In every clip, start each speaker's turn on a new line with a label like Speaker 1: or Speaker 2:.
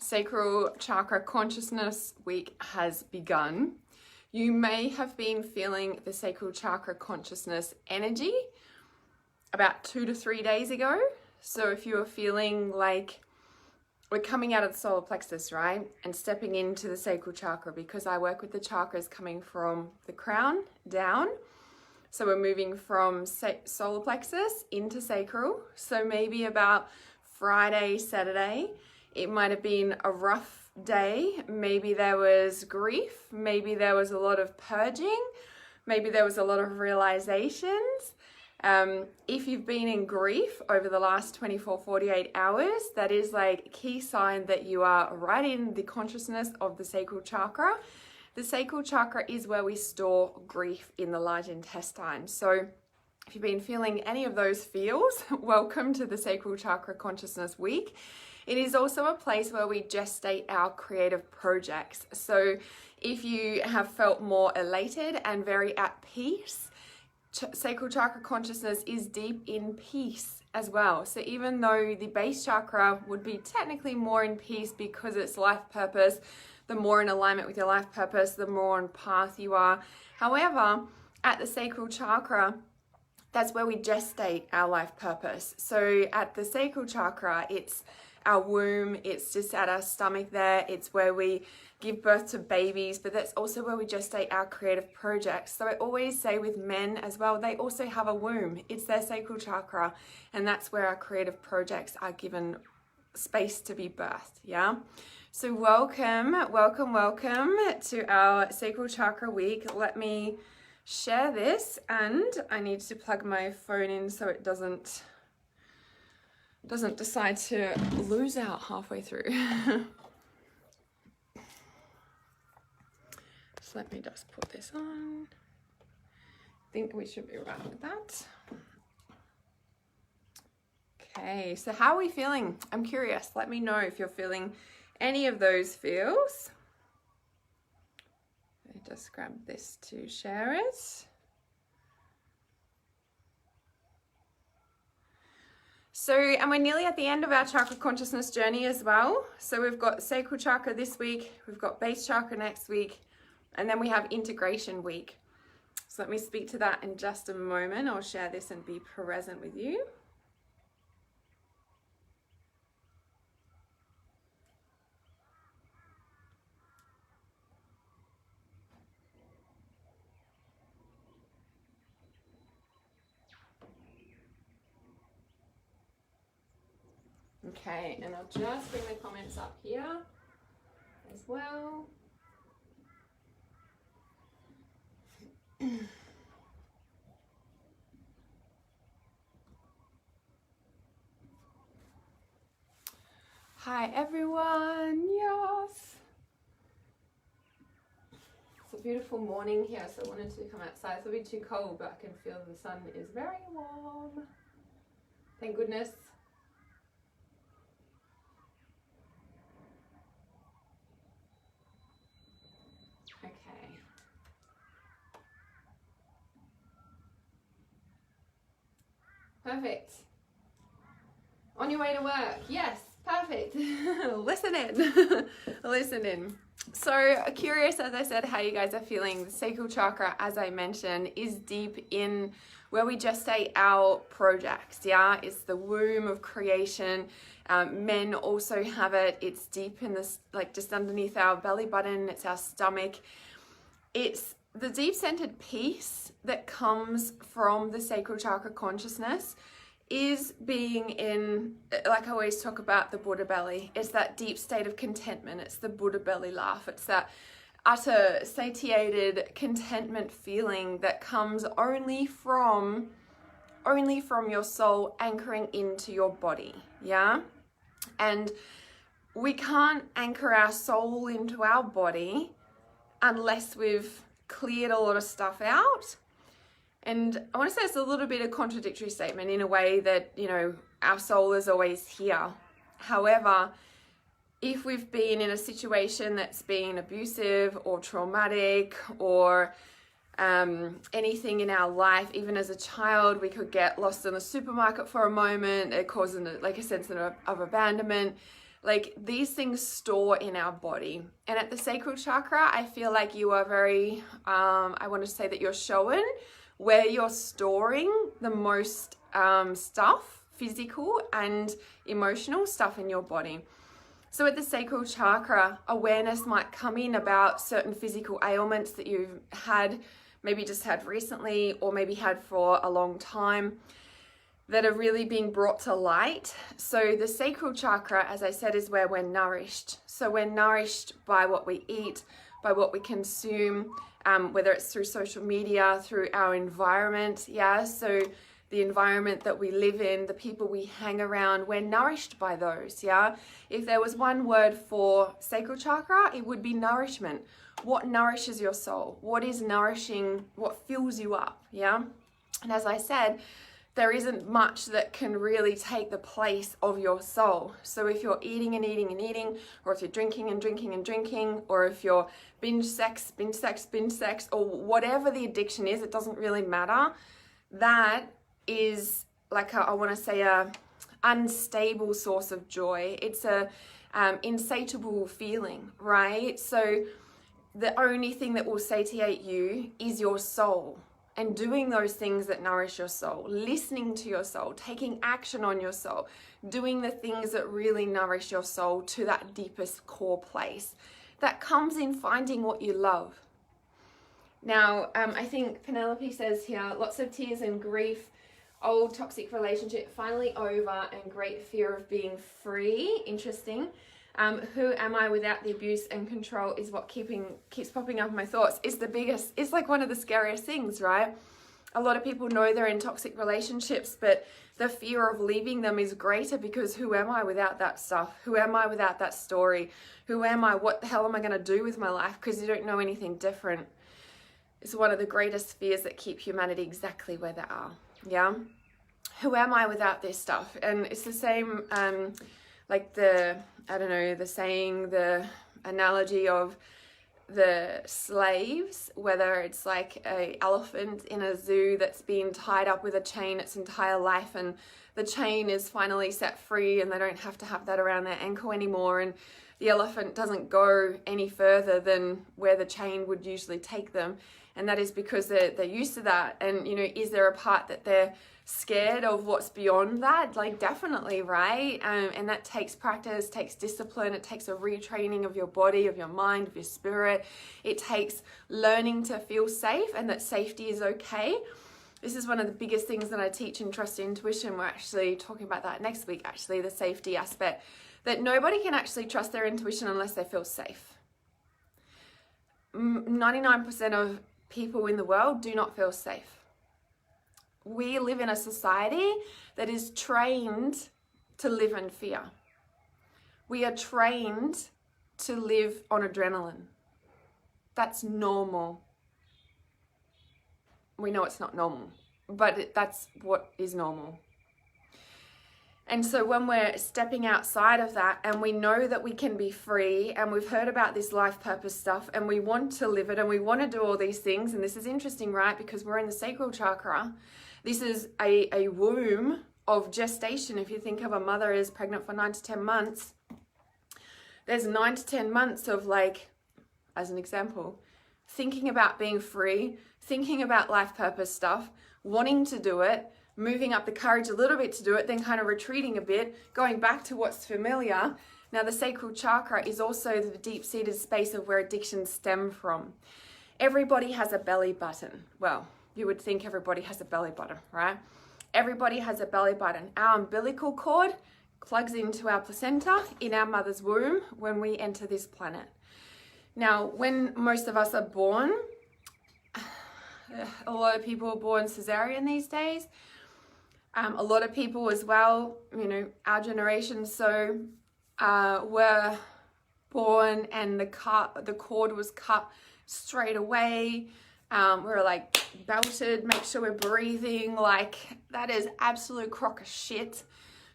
Speaker 1: Sacral Chakra Consciousness Week has begun. You may have been feeling the Sacral Chakra Consciousness energy about 2 to 3 days ago. So if you are feeling like we're coming out of the solar plexus, right, and stepping into the sacral chakra, because I work with the chakras coming from the crown down. So we're moving from solar plexus into sacral. So maybe about Friday, Saturday, it might have been a rough day. Maybe there was grief. Maybe there was a lot of purging. Maybe there was a lot of realizations. If you've been in grief over the last 48 hours, that is like a key sign that you are right in the consciousness of the sacral chakra. The sacral chakra is where we store grief in the large intestine. So if you've been feeling any of those feels, welcome to the Sacral Chakra Consciousness Week. It is also a place where we gestate our creative projects. So if you have felt more elated and very at peace, Sacral Chakra Consciousness is deep in peace as well. So even though the base chakra would be technically more in peace because it's life purpose, the more in alignment with your life purpose, the more on path you are. However, at the sacral chakra, that's where we gestate our life purpose. So at the sacral chakra, it's our womb, it's just at our stomach there, it's where we give birth to babies, but that's also where we gestate our creative projects. So I always say with men as well, they also have a womb. It's their sacral chakra, and that's where our creative projects are given space to be birthed, yeah? So welcome to our Sacral Chakra Week. Let me share this, and I need to plug my phone in so it doesn't decide to lose out halfway through. So let me just put this on. I think we should be right with that. Okay, so how are we feeling? I'm curious. Let me know if you're feeling any of those feels. I just grab this to share it. So, and we're nearly at the end of our chakra consciousness journey as well. So we've got sacral chakra this week, we've got base chakra next week, and then we have integration week. So let me speak to that in just a moment. I'll share this and be present with you. Okay, and I'll just bring the comments up here as well. Hi everyone, yes. It's a beautiful morning here, so I wanted to come outside. It's a bit too cold, but I can feel the sun is very warm. Thank goodness. Perfect. On your way to work. Yes, perfect. Listen in. Listen in. So curious, as I said, how you guys are feeling. The sacral chakra, as I mentioned, is deep in where we gestate our projects. Yeah, it's the womb of creation. Men also have it. It's deep in this, like just underneath our belly button. It's our stomach. It's the deep-centered peace that comes from the sacral chakra consciousness is being in, like I always talk about the Buddha belly. It's that deep state of contentment. It's the Buddha belly laugh. It's that utter satiated contentment feeling that comes only from your soul anchoring into your body, yeah? And we can't anchor our soul into our body unless we've cleared a lot of stuff out. And I want to say it's a little bit of a contradictory statement in a way that, you know, our soul is always here. However, if we've been in a situation that's been abusive or traumatic or anything in our life, even as a child, we could get lost in the supermarket for a moment. It causes, like a sense of abandonment. Like these things store in our body. And at the sacral chakra, I feel like you are very, I want to say that you're showing where you're storing the most stuff, physical and emotional stuff in your body. So at the sacral chakra, awareness might come in about certain physical ailments that you've had, maybe just had recently, or maybe had for a long time, that are really being brought to light. So the sacral chakra, as I said, is where we're nourished. So we're nourished by what we eat, by what we consume, whether it's through social media, through our environment, yeah? So the environment that we live in, the people we hang around, we're nourished by those, yeah? If there was one word for sacral chakra, it would be nourishment. What nourishes your soul? What is nourishing? What fills you up, yeah? And as I said, there isn't much that can really take the place of your soul. So if you're eating and eating and eating, or if you're drinking and drinking and drinking, or if you're binge sex, or whatever the addiction is, it doesn't really matter. That is like I want to say a unstable source of joy. It's a insatiable feeling, right? So the only thing that will satiate you is your soul. And doing those things that nourish your soul, listening to your soul, taking action on your soul, doing the things that really nourish your soul to that deepest core place. That comes in finding what you love. Now, I think Penelope says here, lots of tears and grief, old toxic relationship finally over, and great fear of being free. Interesting. Who am I without the abuse and control is what keeps popping up in my thoughts. It's the biggest, it's like one of the scariest things, right? A lot of people know they're in toxic relationships, but the fear of leaving them is greater because who am I without that stuff? Who am I without that story? Who am I? What the hell am I going to do with my life? Because you don't know anything different. It's one of the greatest fears that keep humanity exactly where they are, yeah? Who am I without this stuff? And it's the same, like the saying, the analogy of the slaves, whether it's like an elephant in a zoo that's been tied up with a chain its entire life, and the chain is finally set free and they don't have to have that around their ankle anymore, and the elephant doesn't go any further than where the chain would usually take them. And that is because they're used to that. And, you know, is there a part that they're scared of what's beyond that? Like, definitely, right? And that takes practice, takes discipline, it takes a retraining of your body, of your mind, of your spirit. It takes learning to feel safe and that safety is okay. This is one of the biggest things that I teach in Trust Intuition. We're actually talking about that next week, actually, the safety aspect. That nobody can actually trust their intuition unless they feel safe. 99% of people in the world do not feel safe. We live in a society that is trained to live in fear. We are trained to live on adrenaline. That's normal. We know it's not normal, but that's what is normal. And so when we're stepping outside of that and we know that we can be free, and we've heard about this life purpose stuff and we want to live it and we want to do all these things, and this is interesting, right? Because we're in the sacral chakra. This is a womb of gestation. If you think of a mother is pregnant for 9 to 10 months, there's 9 to 10 months of, like, as an example, thinking about being free, thinking about life purpose stuff, wanting to do it, moving up the courage a little bit to do it, then kind of retreating a bit, going back to what's familiar. Now, the sacral chakra is also the deep-seated space of where addictions stem from. Everybody has a belly button. Well, you would think everybody has a belly button, right? Everybody has a belly button. Our umbilical cord plugs into our placenta in our mother's womb when we enter this planet. Now, when most of us are born, a lot of people are born cesarean these days. A lot of people as well, you know, our generation, so were born and the cord was cut straight away. We're like belted, make sure we're breathing. Like, that is absolute crock of shit,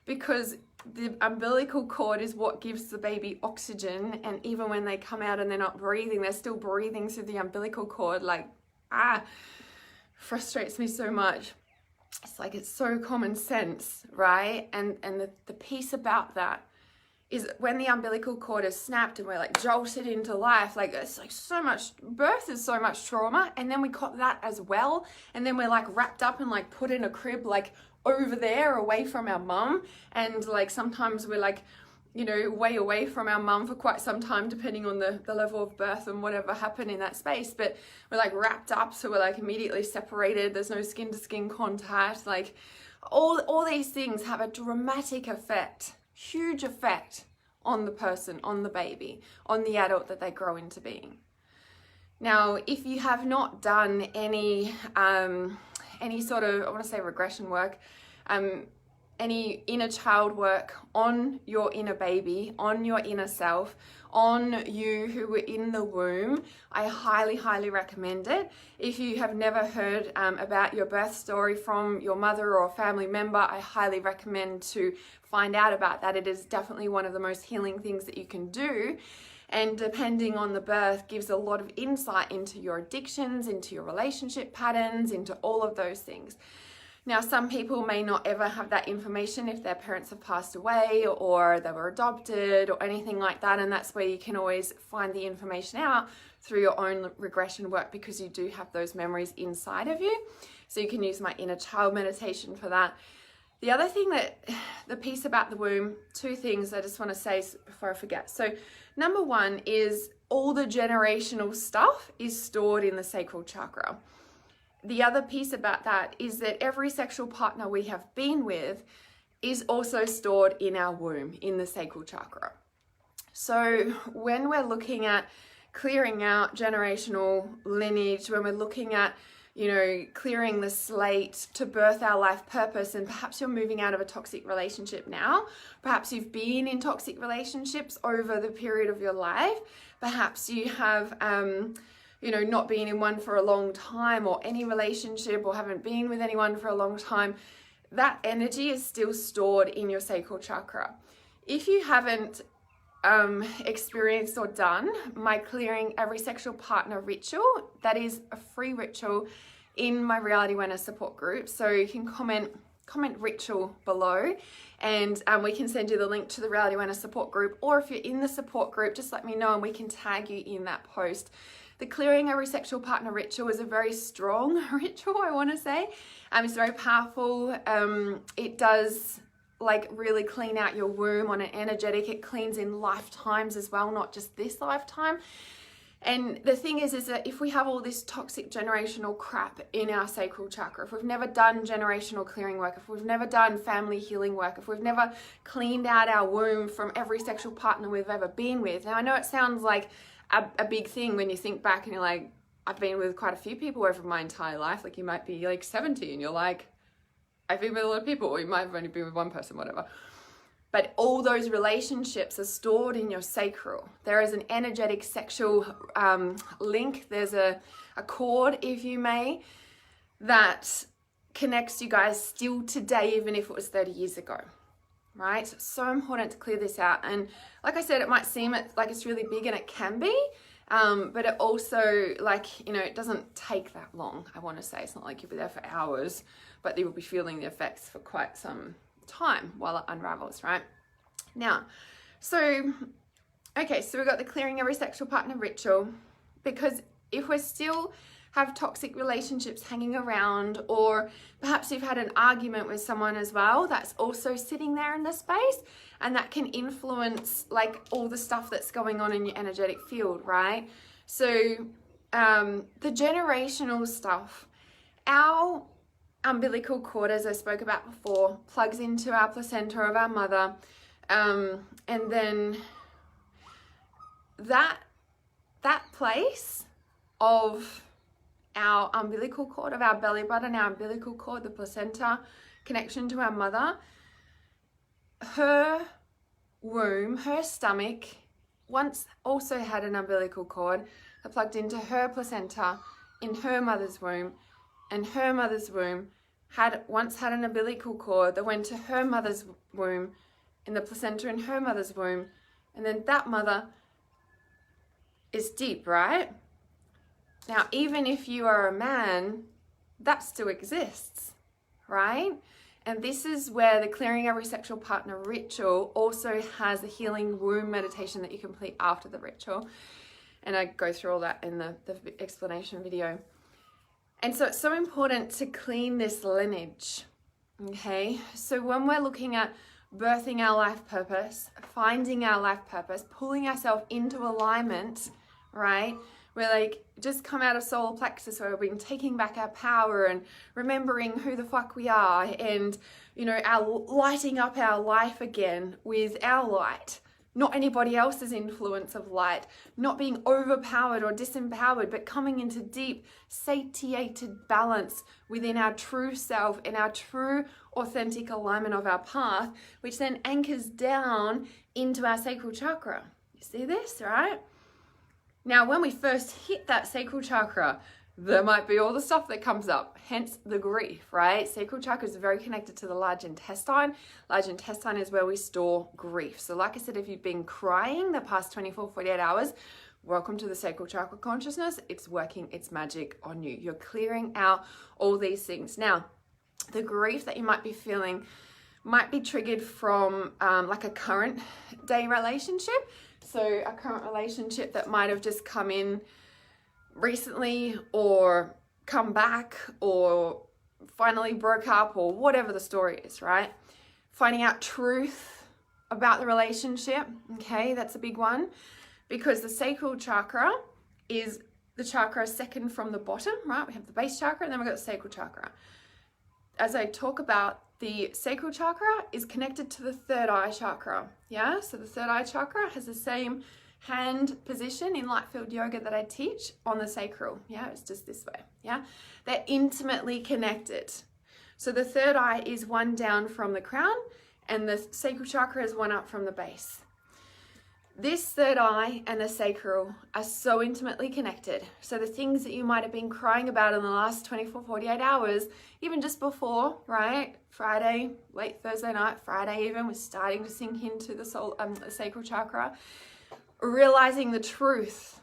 Speaker 1: because the umbilical cord is what gives the baby oxygen, and even when they come out and they're not breathing, they're still breathing through the umbilical cord. Like, frustrates me so much. It's like, it's so common sense, right? And the piece about that is when the umbilical cord is snapped and we're like jolted into life. Like it's like so much, birth is so much trauma, and then we got that as well, and then we're like wrapped up and like put in a crib like over there away from our mum, and like sometimes we're like, you know, way away from our mum for quite some time, depending on the level of birth and whatever happened in that space. But we're like wrapped up, so we're like immediately separated. There's no skin to skin contact. Like all these things have a dramatic effect, huge effect on the person, on the baby, on the adult that they grow into being. Now, if you have not done any sort of, I want to say regression work, any inner child work on your inner baby, on your inner self, on you who were in the womb, I highly, highly recommend it. If you have never heard about your birth story from your mother or family member, I highly recommend to find out about that. It is definitely one of the most healing things that you can do. And depending on the birth, gives a lot of insight into your addictions, into your relationship patterns, into all of those things. Now, some people may not ever have that information if their parents have passed away or they were adopted or anything like that, and that's where you can always find the information out through your own regression work, because you do have those memories inside of you. So you can use my inner child meditation for that. The other thing the piece about the womb, two things I just want to say before I forget. So number one is all the generational stuff is stored in the sacral chakra. The other piece about that is that every sexual partner we have been with is also stored in our womb, in the sacral chakra. So when we're looking at clearing out generational lineage, when we're looking at, you know, clearing the slate to birth our life purpose, and perhaps you're moving out of a toxic relationship now, perhaps you've been in toxic relationships over the period of your life, perhaps you have you know, not been in one for a long time, or any relationship, or haven't been with anyone for a long time, that energy is still stored in your sacral chakra. If you haven't experienced or done my Clearing Every Sexual Partner ritual, that is a free ritual in my Reality Awareness support group. So you can comment ritual below, and we can send you the link to the Reality Awareness support group, or if you're in the support group, just let me know and we can tag you in that post. The Clearing Every Sexual Partner ritual is a very strong ritual, I want to say. It's very powerful. It does like really clean out your womb on an energetic. It cleans in lifetimes as well, not just this lifetime. And the thing is that if we have all this toxic generational crap in our sacral chakra, if we've never done generational clearing work, if we've never done family healing work, if we've never cleaned out our womb from every sexual partner we've ever been with. Now, I know it sounds like a big thing when you think back and you're like, I've been with quite a few people over my entire life. Like you might be like 70 and you're like, I've been with a lot of people, or you might have only been with one person, whatever. But all those relationships are stored in your sacral. There is an energetic sexual link. There's a cord, if you may, that connects you guys still today, even if it was 30 years ago, right? So important to clear this out. And like I said, it might seem like it's really big, and it can be, but it also, like, you know, it doesn't take that long, I want to say. It's not like you'll be there for hours, but you will be feeling the effects for quite some time while it unravels, right? Now, so we've got the Clearing Every Sexual Partner ritual, because if we're still have toxic relationships hanging around, or perhaps you've had an argument with someone as well, that's also sitting there in the space, and that can influence like all the stuff that's going on in your energetic field, right? So the generational stuff, our umbilical cord, as I spoke about before, plugs into our placenta of our mother, and then that place of our umbilical cord, of our belly button, our umbilical cord, the placenta, connection to our mother, her womb, her stomach once also had an umbilical cord that plugged into her placenta in her mother's womb, and her mother's womb once had an umbilical cord that went to her mother's womb, in the placenta in her mother's womb, and then that mother is deep, right? Now, even if you are a man, that still exists, right? And this is where the Clearing Every Sexual Partner ritual also has a healing womb meditation that you complete after the ritual. And I go through all that in the explanation video. And so it's so important to clean this lineage, okay? So when we're looking at birthing our life purpose, finding our life purpose, pulling ourselves into alignment, right? We're like, just come out of solar plexus where we've been taking back our power and remembering who the fuck we are and, you know, our lighting up our life again with our light. Not anybody else's influence of light, not being overpowered or disempowered, but coming into deep, satiated balance within our true self and our true, authentic alignment of our path, which then anchors down into our sacral chakra. You see this, right? Now, when we first hit that sacral chakra, there might be all the stuff that comes up, hence the grief, right? Sacral chakra is very connected to the large intestine. Large intestine is where we store grief. So like I said, if you've been crying the past 24, 48 hours, welcome to the sacral chakra consciousness. It's working its magic on you. You're clearing out all these things. Now, the grief that you might be feeling might be triggered from like a current day relationship. So a current relationship that might have just come in recently or come back or finally broke up or whatever the story is, right? Finding out truth about the relationship, okay, that's a big one, because the sacral chakra is the chakra second from the bottom, right? We have the base chakra and then we've got the sacral chakra. As I talk about, the sacral chakra is connected to the third eye chakra, yeah? So the third eye chakra has the same hand position in light field yoga that I teach on the sacral. Yeah, it's just this way. Yeah, they're intimately connected. So the third eye is one down from the crown and the sacral chakra is one up from the base. This third eye and the sacral are so intimately connected. So the things that you might have been crying about in the last 24, 48 hours, even just before, right? Friday, late Thursday night, Friday even, we're starting to sink into the sacral chakra. Realizing the truth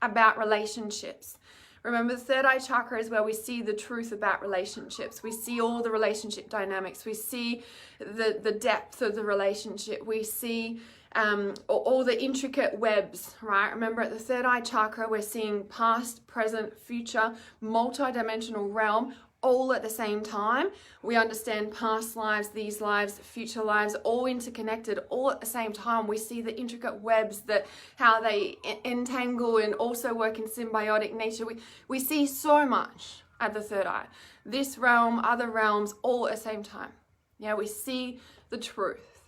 Speaker 1: about relationships. Remember, the third eye chakra is where we see the truth about relationships. We see all the relationship dynamics. We see the depth of the relationship. We see all the intricate webs, right? Remember, at the third eye chakra, we're seeing past, present, future, multi-dimensional realm, all at the same time. We understand past lives, these lives, future lives, all interconnected, all at the same time. We see the intricate webs, that how they entangle and also work in symbiotic nature. We see so much at the third eye. This realm, other realms, all at the same time. Yeah, we see the truth.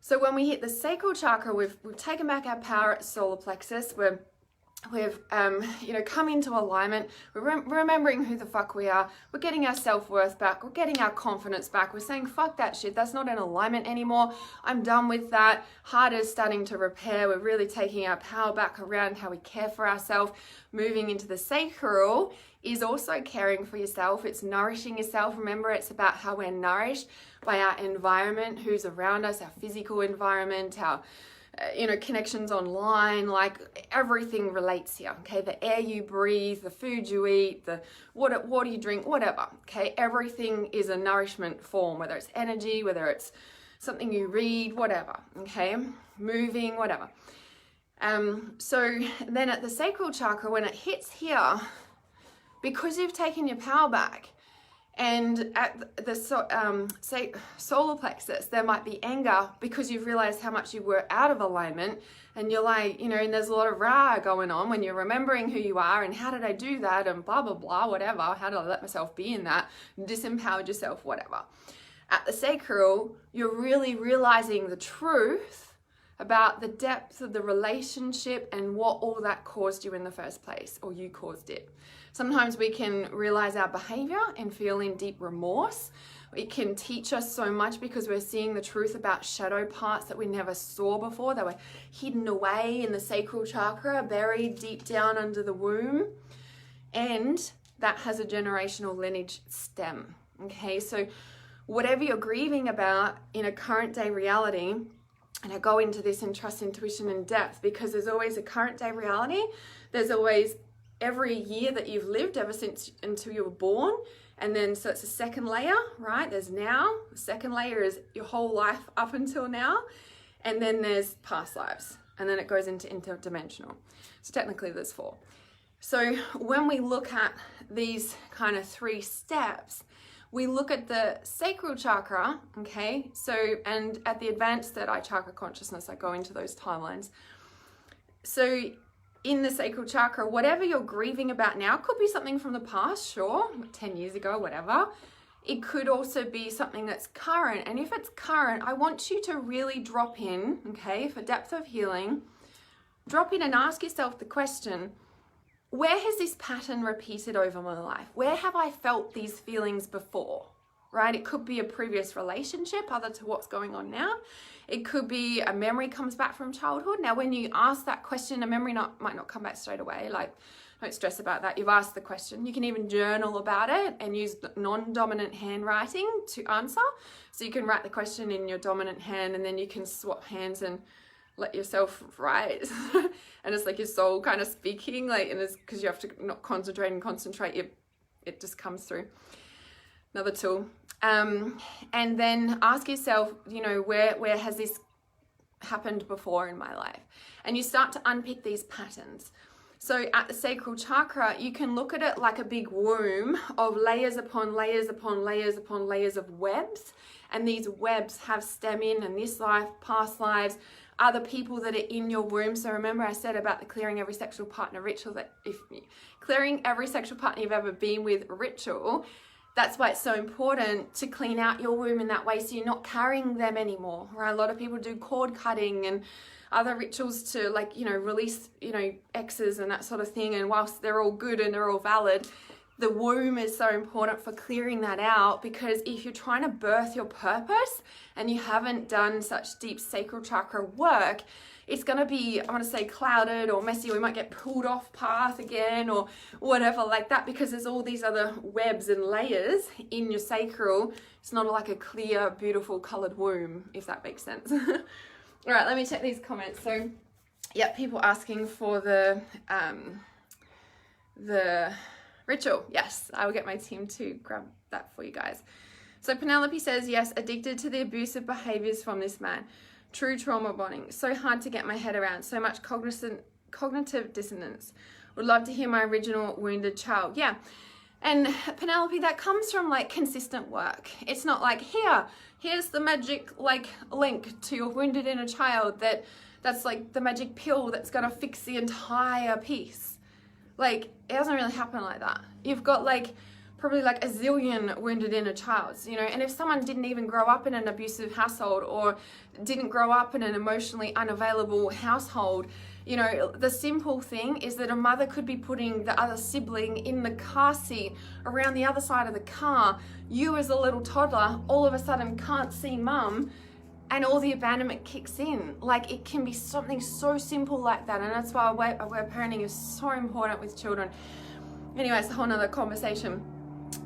Speaker 1: So when we hit the sacral chakra, we've taken back our power at solar plexus. We've come into alignment. We're remembering who the fuck we are. We're getting our self-worth back. We're getting our confidence back. We're saying, fuck that shit. That's not in alignment anymore. I'm done with that. Heart is starting to repair. We're really taking our power back around how we care for ourselves. Moving into the sacral is also caring for yourself. It's nourishing yourself. Remember, it's about how we're nourished by our environment, who's around us, our physical environment, our connections online, like everything relates here, okay? The air you breathe, the food you eat, the water you drink, whatever, okay? Everything is a nourishment form, whether it's energy, whether it's something you read, whatever, okay? Moving, whatever. So then at the sacral chakra, when it hits here, because you've taken your power back, and at the solar plexus, there might be anger because you've realized how much you were out of alignment, and you're like, and there's a lot of rah going on when you're remembering who you are and how did I do that and blah, blah, blah, whatever. How did I let myself be in that? Disempowered yourself, whatever. At the sacral, you're really realizing the truth about the depth of the relationship and what all that caused you in the first place, or you caused it. Sometimes we can realize our behavior and feel in deep remorse. It can teach us so much because we're seeing the truth about shadow parts that we never saw before. They were hidden away in the sacral chakra, buried deep down under the womb. And that has a generational lineage stem. Okay, so whatever you're grieving about in a current day reality, and I go into this in trust, intuition, and depth, because there's always a current day reality. There's always every year that you've lived ever since until you were born, And then, so it's a second layer, right? There's now. The second layer is your whole life up until now. And then there's past lives. And then it goes into interdimensional. So technically there's 4. So when we look at these kind of 3 steps, we look at the sacral chakra, okay? So, and at the advanced third eye chakra consciousness, I go into those timelines. So in the sacral chakra, whatever you're grieving about now, could be something from the past, sure, 10 years ago, whatever. It could also be something that's current. And if it's current, I want you to really drop in, okay, for depth of healing, drop in and ask yourself the question, where has this pattern repeated over my life? Where have I felt these feelings before, right? It could be a previous relationship other to what's going on now. It could be a memory comes back from childhood. Now, when you ask that question, a memory might not come back straight away. Like, don't stress about that. You've asked the question. You can even journal about it and use non-dominant handwriting to answer. So you can write the question in your dominant hand, and then you can swap hands and let yourself write. And it's like your soul kind of speaking, like, and it's because you have to not concentrate and concentrate, it just comes through. Another tool. And then ask yourself, you know, where has this happened before in my life? And you start to unpick these patterns. So at the sacral chakra, you can look at it like a big womb of layers upon layers upon layers upon layers of webs. And these webs have stem in this life, past lives, other people that are in your womb. So remember I said about the clearing every sexual partner ritual, that if clearing every sexual partner you've ever been with ritual, that's why it's so important to clean out your womb in that way, so you're not carrying them anymore, right? A lot of people do cord cutting and other rituals to, like, you know, release, you know, exes and that sort of thing. And whilst they're all good and they're all valid, the womb is so important for clearing that out, because if you're trying to birth your purpose and you haven't done such deep sacral chakra work, it's going to be, I want to say, clouded or messy, or we might get pulled off path again or whatever like that, because there's all these other webs and layers in your sacral. It's not like a clear, beautiful colored womb, if that makes sense. All right, let me check these comments. So, yeah, people asking for the ritual. Yes, I will get my team to grab that for you guys. So Penelope says, yes, addicted to the abusive behaviors from this man. True trauma bonding. So hard to get my head around. So much cognitive dissonance. Would love to hear my original wounded child. Yeah. And Penelope, that comes from like consistent work. It's not like, here's the magic like link to your wounded inner child that's like the magic pill that's going to fix the entire piece. Like, it doesn't really happen like that. You've got like probably like a zillion wounded inner childs, you know, and if someone didn't even grow up in an abusive household or didn't grow up in an emotionally unavailable household, you know, the simple thing is that a mother could be putting the other sibling in the car seat around the other side of the car. You as a little toddler all of a sudden can't see mum, and all the abandonment kicks in. Like, it can be something so simple like that, and that's why aware parenting is so important with children. Anyway, it's a whole nother conversation.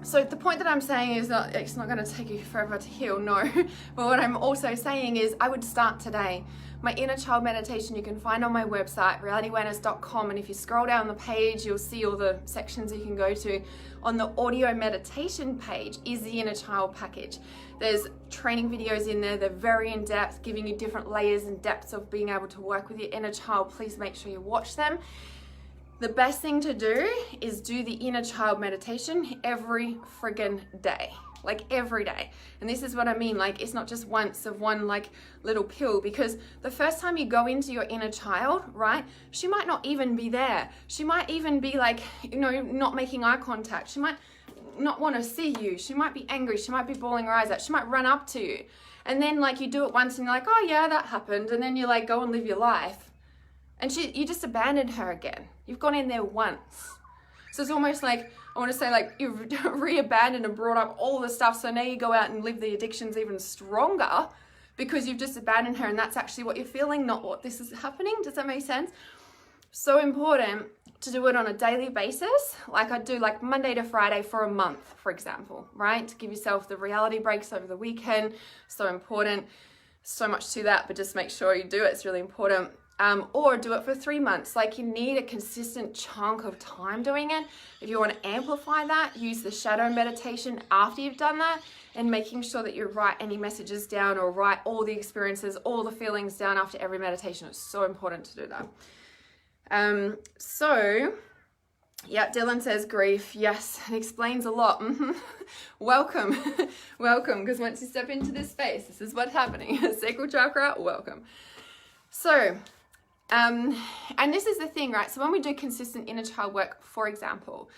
Speaker 1: So the point that I'm saying is that it's not going to take you forever to heal, no. But what I'm also saying is I would start today. My inner child meditation you can find on my website, realityawareness.com, and if you scroll down the page, you'll see all the sections you can go to. On the audio meditation page is the inner child package. There's training videos in there. They're very in-depth, giving you different layers and depths of being able to work with your inner child. Please make sure you watch them. The best thing to do is do the inner child meditation every friggin' day, like every day. And this is what I mean, like, it's not just once of one like little pill, because the first time you go into your inner child, right, she might not even be there. She might even be like, you know, not making eye contact. She might not want to see you. She might be angry. She might be bawling her eyes out. She might run up to you. And then like you do it once and you're like, oh yeah, that happened. And then you like go and live your life. And you just abandoned her again. You've gone in there once. So it's almost like, I want to say like you've re-abandoned and brought up all the stuff. So now you go out and live the addictions even stronger because you've just abandoned her, and that's actually what you're feeling, not what this is happening. Does that make sense? So important to do it on a daily basis. Like I do like Monday to Friday for a month, for example, right? To give yourself the reality breaks over the weekend. So important. So much to that, but just make sure you do it. It's really important. or do it for 3 months. Like, you need a consistent chunk of time doing it. If you want to amplify that, use the shadow meditation after you've done that, and making sure that you write any messages down or write all the experiences, all the feelings down after every meditation. It's so important to do that. Yeah, Dylan says grief. Yes, it explains a lot. Welcome, welcome, because once you step into this space, this is what's happening. Sacral chakra, welcome. So, and this is the thing, right? So when we do consistent inner child work, for example,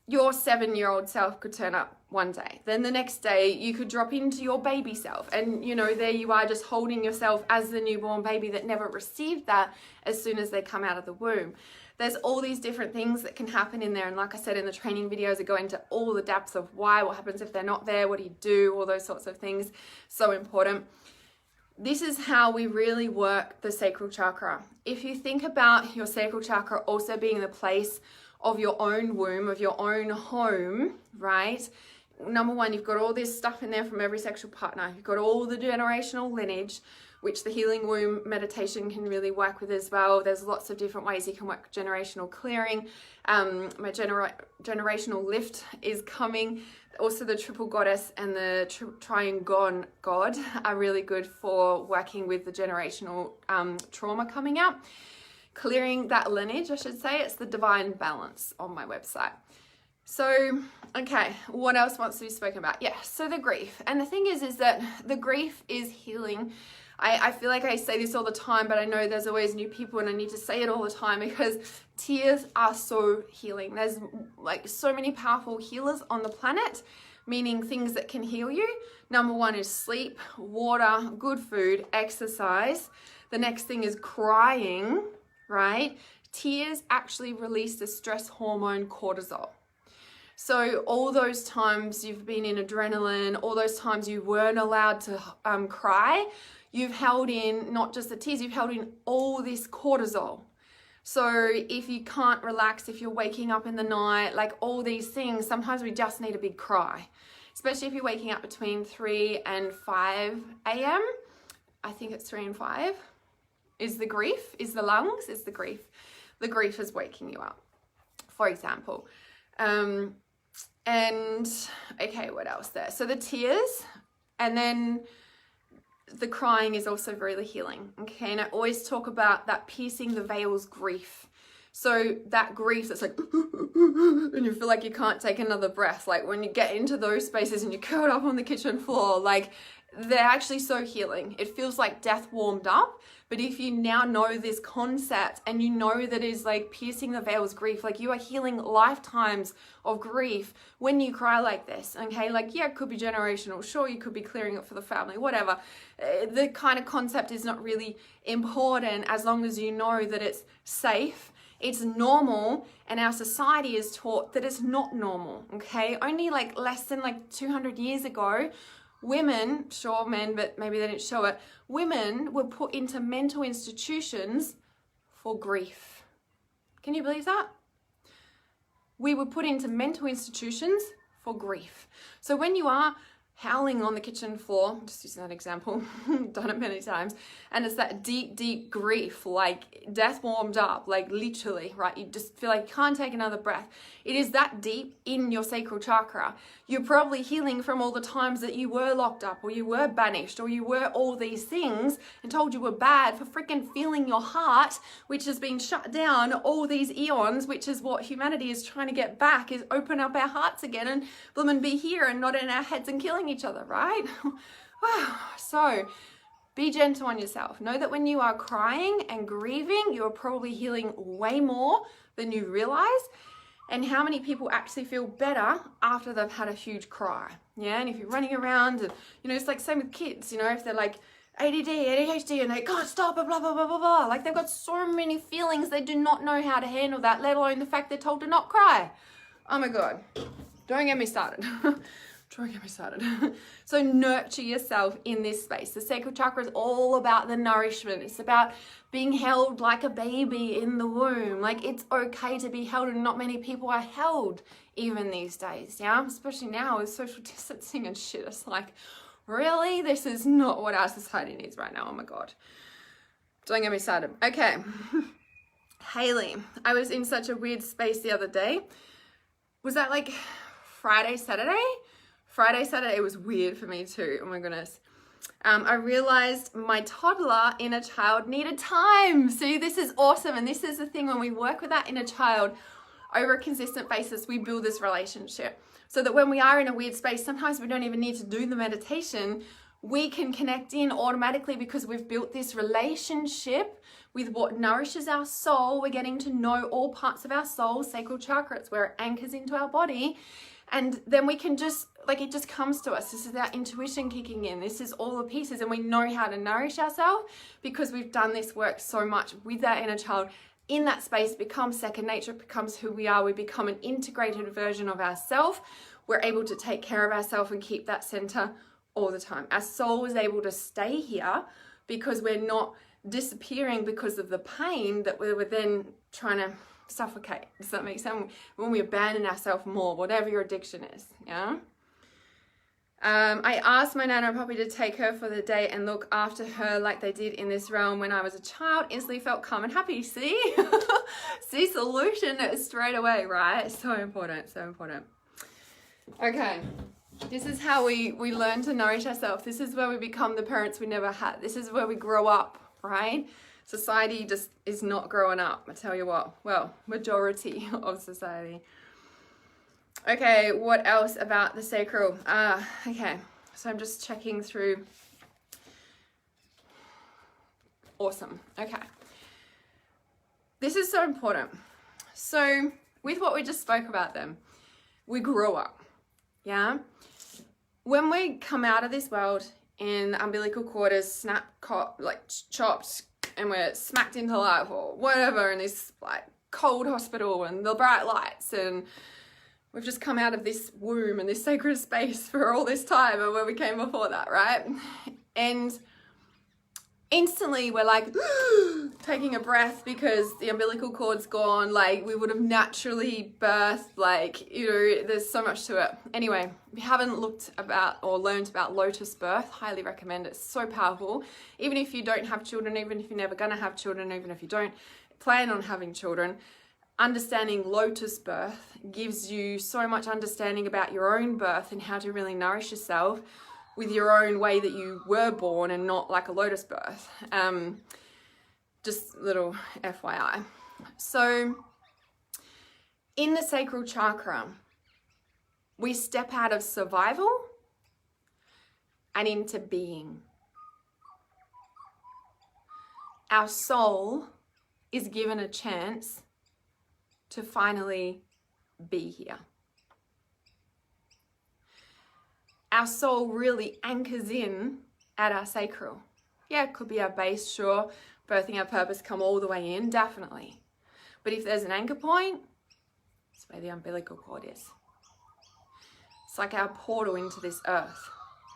Speaker 1: your 7-year-old self could turn up one day. Then the next day you could drop into your baby self, and you know, there you are just holding yourself as the newborn baby that never received that as soon as they come out of the womb. There's all these different things that can happen in there. And like I said in the training videos, I go into all the depths of why, what happens if they're not there, what do you do, all those sorts of things. So important. This is how we really work the sacral chakra. If you think about your sacral chakra also being the place of your own womb, of your own home, right? Number one, you've got all this stuff in there from every sexual partner. You've got all the generational lineage, which the healing womb meditation can really work with as well. There's lots of different ways you can work generational clearing. My generational lift is coming. Also the triple goddess and the triune god are really good for working with the generational trauma coming out. Clearing that lineage, I should say. It's the divine balance on my website. So, okay, what else wants to be spoken about? Yeah, so the grief. And the thing is that the grief is healing. I feel like I say this all the time, but I know there's always new people and I need to say it all the time because tears are so healing. There's like so many powerful healers on the planet, meaning things that can heal you. Number one is sleep, water, good food, exercise. The next thing is crying, right? Tears actually release the stress hormone cortisol. So all those times you've been in adrenaline, all those times you weren't allowed to cry, you've held in not just the tears, you've held in all this cortisol. So if you can't relax, if you're waking up in the night, like all these things, sometimes we just need a big cry. Especially if you're waking up between 3 and 5 a.m. I think it's 3 and 5 is the grief, is the lungs, is the grief. The grief is waking you up, for example. And okay, what else there? So the tears, and then the crying is also really healing. Okay, and I always talk about that piercing the veils grief. So that grief that's like, and you feel like you can't take another breath. Like when you get into those spaces and you're curled up on the kitchen floor, like they're actually so healing. It feels like death warmed up. But if you now know this concept and you know that is like piercing the veils grief, like you are healing lifetimes of grief when you cry like this, okay? Like, yeah, it could be generational. Sure, you could be clearing it for the family, whatever. The kind of concept is not really important as long as you know that it's safe, it's normal, and our society is taught that it's not normal, okay? Only like less than like 200 years ago, women, sure men, but maybe they didn't show it, women were put into mental institutions for grief. Can you believe that? We were put into mental institutions for grief. So when you are howling on the kitchen floor, just using that example, done it many times, and it's that deep, deep grief, like death warmed up, like literally, right? You just feel like you can't take another breath. It is that deep in your sacral chakra. You're probably healing from all the times that you were locked up, or you were banished, or you were all these things and told you were bad for freaking feeling your heart, which has been shut down all these eons, which is what humanity is trying to get back, is open up our hearts again and bloom be here and not in our heads and killing each other, right? So be gentle on yourself. Know that when you are crying and grieving, you are probably healing way more than you realize. And how many people actually feel better after they've had a huge cry? Yeah, and if you're running around and, you know, it's like same with kids, you know, if they're like ADD, ADHD, and they can't stop it, blah, blah, blah, blah, blah. Like they've got so many feelings, they do not know how to handle that, let alone the fact they're told to not cry. Oh my God, don't get me started. Don't get me started. So nurture yourself in this space. The sacral chakra is all about the nourishment. It's about being held like a baby in the womb. Like it's okay to be held, and not many people are held even these days. Yeah, especially now with social distancing and shit. It's like, really? This is not what our society needs right now. Oh my God. Don't get me started. Okay. Haley, I was in such a weird space the other day. Was that like Friday, Saturday? Friday, Saturday, it was weird for me too. Oh my goodness. I realized my toddler inner child needed time. See, this is awesome. And this is the thing, when we work with that inner child over a consistent basis, we build this relationship. So that when we are in a weird space, sometimes we don't even need to do the meditation. We can connect in automatically because we've built this relationship with what nourishes our soul. We're getting to know all parts of our soul, sacral chakra, it's where it anchors into our body. And then we can just, like, it just comes to us. This is our intuition kicking in. This is all the pieces, and we know how to nourish ourselves because we've done this work so much with that inner child. In that space, it becomes second nature, it becomes who we are. We become an integrated version of ourselves. We're able to take care of ourselves and keep that center all the time. Our soul is able to stay here because we're not disappearing because of the pain that we were then trying to suffocate. Does that make sense? When we abandon ourselves more, whatever your addiction is, yeah? I asked my Nana Poppy to take her for the day and look after her like they did in this realm when I was a child. Instantly felt calm and happy. See? See, solution straight away, right? So important, so important. Okay. This is how we learn to nourish ourselves. This is where we become the parents we never had. This is where we grow up, right? Society just is not growing up, I tell you what. Well, majority of society. Okay, what else about the sacral? Okay, so I'm just checking through. Awesome, okay. This is so important. So with what we just spoke about then, we grow up, yeah? When we come out of this world and the umbilical cord is chopped and we're smacked into life or whatever in this like cold hospital and the bright lights, and we've just come out of this womb and this sacred space for all this time and where we came before that, right? And instantly we're like taking a breath because the umbilical cord's gone. Like, we would have naturally birthed, like, you know, there's so much to it. Anyway, if you haven't looked about or learned about lotus birth, highly recommend it. It's so powerful. Even if you don't have children, even if you're never gonna have children, even if you don't plan on having children, understanding lotus birth gives you so much understanding about your own birth and how to really nourish yourself with your own way that you were born and not like a lotus birth. Just little FYI. So in the sacral chakra, we step out of survival and into being. Our soul is given a chance to finally be here. Our soul really anchors in at our sacral. Yeah, it could be our base, sure. Birthing our purpose, come all the way in, definitely. But if there's an anchor point, it's where the umbilical cord is. It's like our portal into this earth.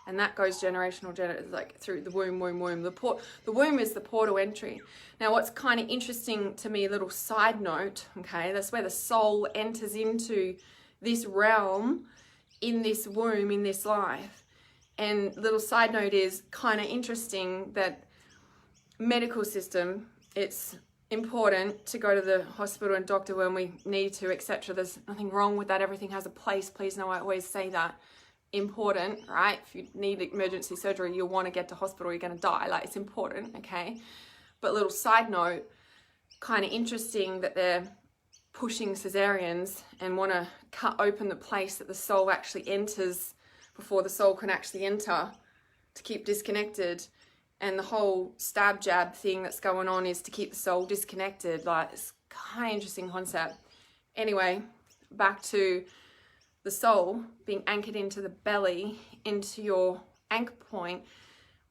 Speaker 1: And that goes generational, like through the womb. The womb is the portal entry. Now, what's kind of interesting to me, a little side note, okay, that's where the soul enters into this realm, in this womb, in this life. And little side note is kind of interesting that medical system, it's important to go to the hospital and doctor when we need to, etc. There's nothing wrong with that. Everything has a place. Please know I always say that. Important, right? If you need emergency surgery, you'll want to get to hospital, you're going to die. Like, it's important, okay? But little side note, kind of interesting that they're pushing cesareans and want to cut open the place that the soul actually enters before the soul can actually enter, to keep disconnected. And the whole stab jab thing that's going on is to keep the soul disconnected. Like, it's kind of interesting concept. Anyway, back to the soul being anchored into the belly, into your anchor point.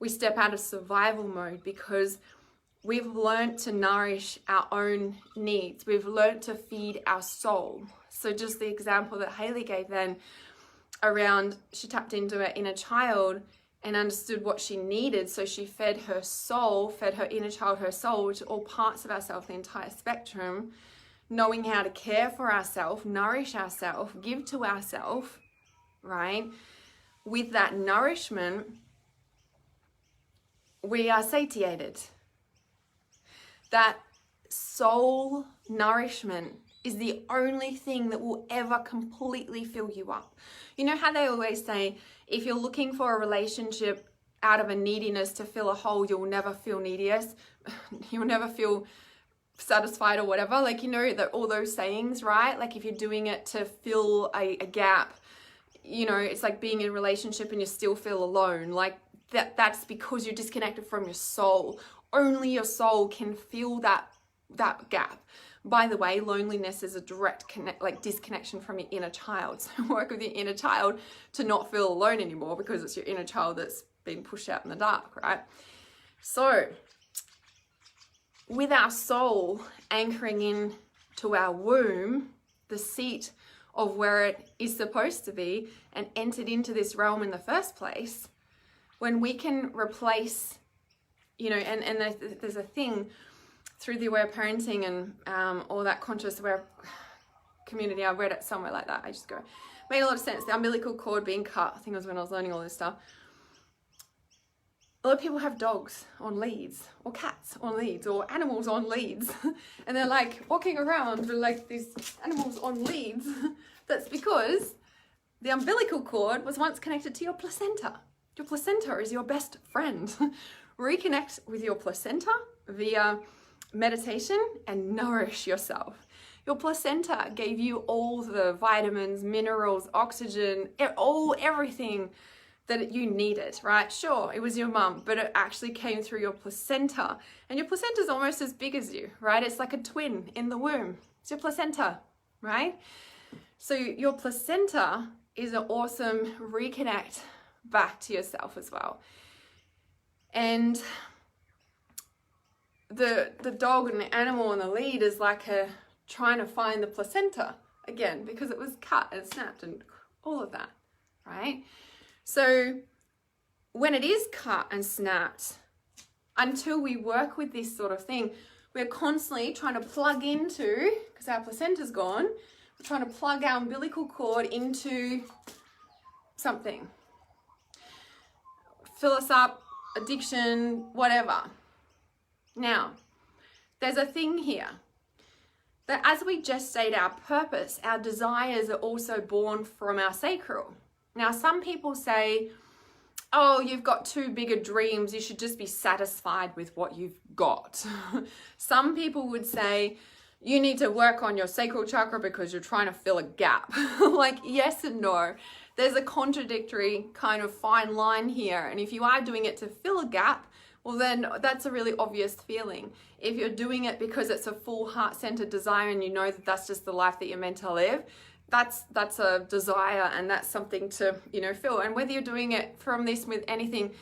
Speaker 1: We step out of survival mode because we've learned to nourish our own needs. We've learned to feed our soul. So just the example that Haley gave then around, she tapped into her inner child and understood what she needed. So she fed her soul, fed her inner child, her soul, which are all parts of ourselves, the entire spectrum, knowing how to care for ourselves, nourish ourselves, give to ourselves, right? With that nourishment, we are satiated. that soul nourishment is the only thing that will ever completely fill you up. You know how they always say, if you're looking for a relationship out of a neediness to fill a hole, you'll never feel neediest. You'll never feel satisfied or whatever. Like, you know, that all those sayings, right? Like if you're doing it to fill a gap, you know, it's like being in a relationship and you still feel alone. Like that's because you're disconnected from your soul. Only your soul can fill that gap. By the way, loneliness is a direct disconnection from your inner child. So work with your inner child to not feel alone anymore, because it's your inner child that's been pushed out in the dark, right? So with our soul anchoring in to our womb, the seat of where it is supposed to be and entered into this realm in the first place, when we can replace, you know, and there's a thing through the aware parenting and all that conscious aware community, I read it somewhere like that ages ago. Made a lot of sense. The umbilical cord being cut, I think it was when I was learning all this stuff. A lot of people have dogs on leads, or cats on leads, or animals on leads. And they're like walking around with like these animals on leads. That's because the umbilical cord was once connected to your placenta. Your placenta is your best friend. Reconnect with your placenta via meditation and nourish yourself. Your placenta gave you all the vitamins, minerals, oxygen, everything that you needed, right? Sure, it was your mum, but it actually came through your placenta. And your placenta is almost as big as you, right? It's like a twin in the womb. It's your placenta, right? So your placenta is an awesome reconnect back to yourself as well. And the dog and the animal and the lead is like trying to find the placenta again, because it was cut and snapped and all of that, right? So when it is cut and snapped, until we work with this sort of thing, we're constantly trying to plug into, because our placenta's gone, we're trying to plug our umbilical cord into something. Fill us up, addiction, whatever. Now, there's a thing here, that as we gestate our purpose, our desires are also born from our sacral. Now, some people say, oh, you've got too big of dreams, you should just be satisfied with what you've got. Some people would say, you need to work on your sacral chakra because you're trying to fill a gap. Like, yes and no. There's a contradictory kind of fine line here. And if you are doing it to fill a gap, well, then that's a really obvious feeling. If you're doing it because it's a full heart-centered desire and you know that that's just the life that you're meant to live, that's a desire, and that's something to, you know, feel. And whether you're doing it from this with anything,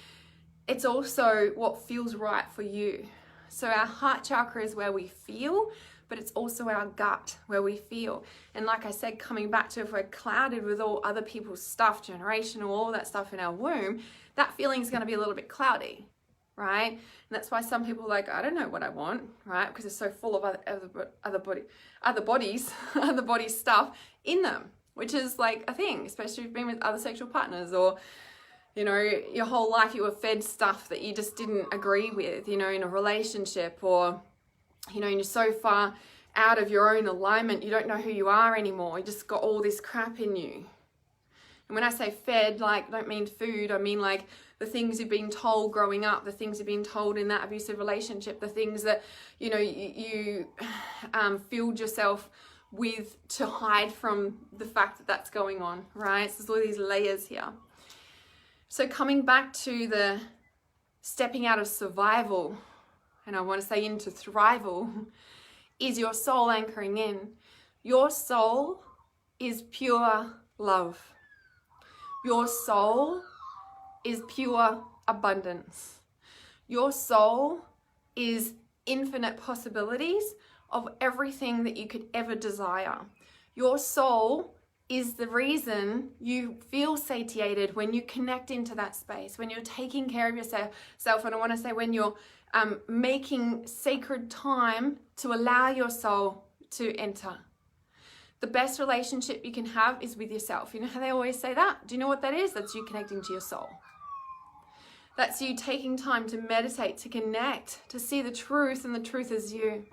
Speaker 1: it's also what feels right for you. So our heart chakra is where we feel, but it's also our gut where we feel. And like I said, coming back to if we're clouded with all other people's stuff, generational, all that stuff in our womb, that feeling is going to be a little bit cloudy, right? And that's why some people are like, I don't know what I want, right? Because it's so full of other bodies stuff in them, which is like a thing, especially if you've been with other sexual partners, or, you know, your whole life you were fed stuff that you just didn't agree with, you know, in a relationship, or, you know, you're so far out of your own alignment, you don't know who you are anymore. You just got all this crap in you. And when I say fed, like, I don't mean food, I mean like the things you've been told growing up, the things you've been told in that abusive relationship, the things that, you know, you filled yourself with to hide from the fact that that's going on, right? So there's all these layers here. So coming back to the stepping out of survival, and I want to say into thrival, is your soul anchoring in. Your soul is pure love. Your soul is pure abundance. Your soul is infinite possibilities of everything that you could ever desire. Your soul is the reason you feel satiated when you connect into that space, when you're taking care of yourself. And I want to say when you're making sacred time to allow your soul to enter. The best relationship you can have is with yourself. You know how they always say that? Do you know what that is? That's you connecting to your soul. That's you taking time to meditate, to connect, to see the truth, and the truth is you.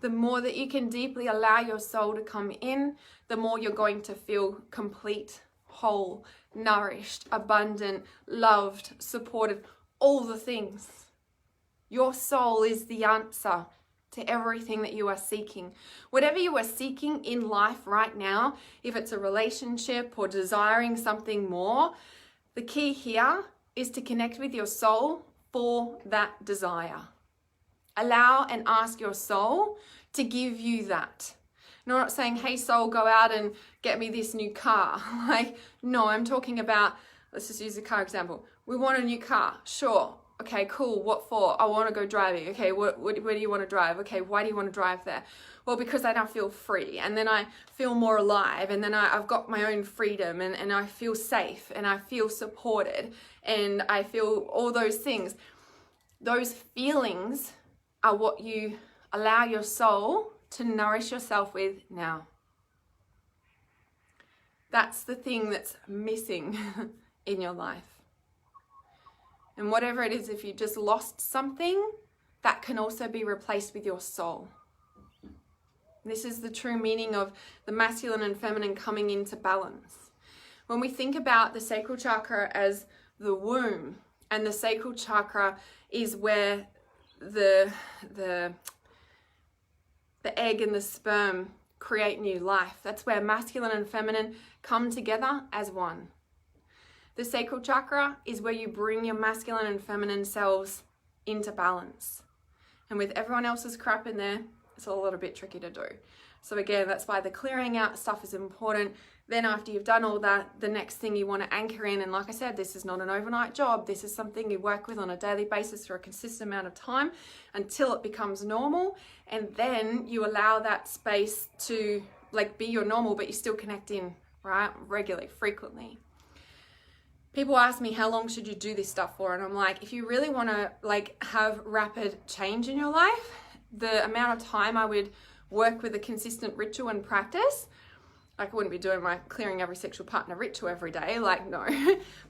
Speaker 1: The more that you can deeply allow your soul to come in, the more you're going to feel complete, whole, nourished, abundant, loved, supported, all the things. Your soul is the answer to everything that you are seeking. Whatever you are seeking in life right now, if it's a relationship or desiring something more, the key here is to connect with your soul for that desire. Allow and ask your soul to give you that. No, I'm not saying, hey soul, go out and get me this new car. Like, no, I'm talking about, let's just use a car example. We want a new car, sure. Okay, cool, what for? I want to go driving. Okay, where do you want to drive? Okay, why do you want to drive there? Well, because I now feel free, and then I feel more alive, and then I've got my own freedom, and I feel safe, and I feel supported, and I feel all those things. Those feelings are what you allow your soul to nourish yourself with now. That's the thing that's missing in your life. And whatever it is, if you just lost something, that can also be replaced with your soul. This is the true meaning of the masculine and feminine coming into balance. When we think about the sacral chakra as the womb, and the sacral chakra is where the egg and the sperm create new life. That's where masculine and feminine come together as one. The sacral chakra is where you bring your masculine and feminine selves into balance. And with everyone else's crap in there, it's a little bit tricky to do. So again, that's why the clearing out stuff is important. Then after you've done all that, the next thing you want to anchor in, and like I said, this is not an overnight job. This is something you work with on a daily basis for a consistent amount of time until it becomes normal. And then you allow that space to like be your normal, but you still connect in, right? Regularly, frequently. People ask me, how long should you do this stuff for? And I'm like, if you really want to like have rapid change in your life, the amount of time I would work with a consistent ritual and practice, like I wouldn't be doing my clearing every sexual partner ritual every day, like no,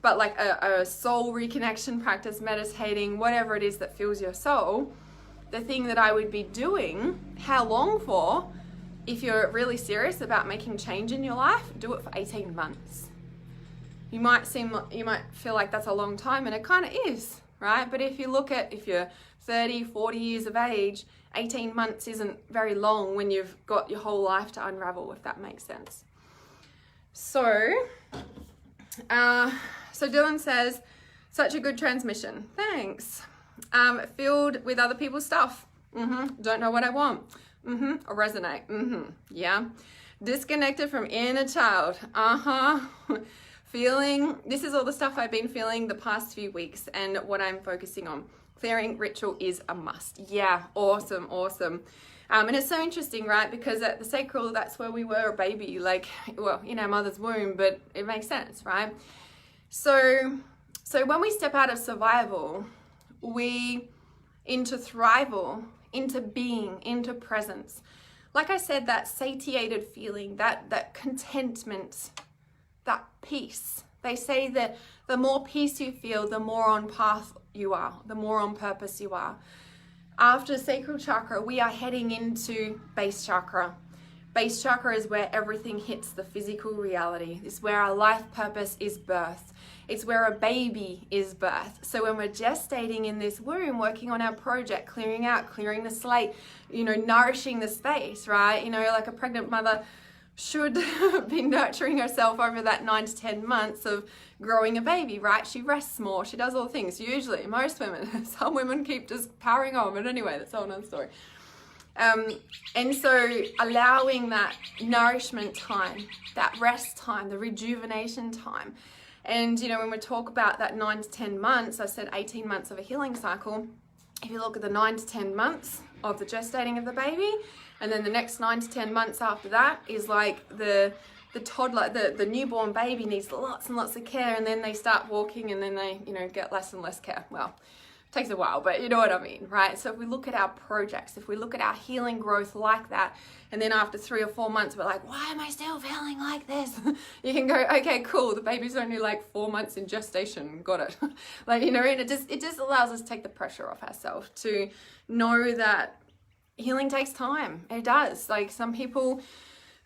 Speaker 1: but like a soul reconnection practice, meditating, whatever it is that fills your soul, the thing that I would be doing, how long for, if you're really serious about making change in your life, do it for 18 months. You might feel like that's a long time, and it kind of is, right? But if you look at, if you're 30, 40 years of age, 18 months isn't very long when you've got your whole life to unravel, if that makes sense. So Dylan says, such a good transmission. Thanks. Filled with other people's stuff. Don't know what I want. Or resonate. Yeah. Disconnected from inner child. Feeling, this is all the stuff I've been feeling the past few weeks and what I'm focusing on. Clearing ritual is a must. Yeah, awesome. And it's so interesting, right? Because at the sacral, that's where we were a baby, like, well, in our mother's womb, but it makes sense, right? So when we step out of survival, we into thrival, into being, into presence. Like I said, that satiated feeling, that contentment, that peace. They say that the more peace you feel, the more on path you are, the more on purpose you are. After sacral chakra, we are heading into base chakra. Base chakra is where everything hits the physical reality. It's where our life purpose is birth. It's where a baby is birth. So when we're gestating in this womb, working on our project, clearing the slate, nourishing the space, right? Like a pregnant mother should be nurturing herself over that 9 to 10 months of growing a baby, right? She rests more, she does all the things. Usually, most women, some women keep just powering on, but anyway, that's a whole nother story. And so allowing that nourishment time, that rest time, the rejuvenation time. And, when we talk about that 9 to 10 months, I said 18 months of a healing cycle. If you look at the 9 to 10 months of the gestating of the baby, and then the next 9 to 10 months after that is like the toddler, the newborn baby needs lots and lots of care, and then they start walking, and then they, get less and less care. Well, takes a while, but you know what I mean, right? So if we look at our projects, if we look at our healing growth like that, and then after 3 or 4 months, we're like, why am I still feeling like this? You can go, okay, cool. The baby's only like 4 months in gestation. Got it. Like, you know, and it just allows us to take the pressure off ourselves, to know that healing takes time. It does. Like, some people,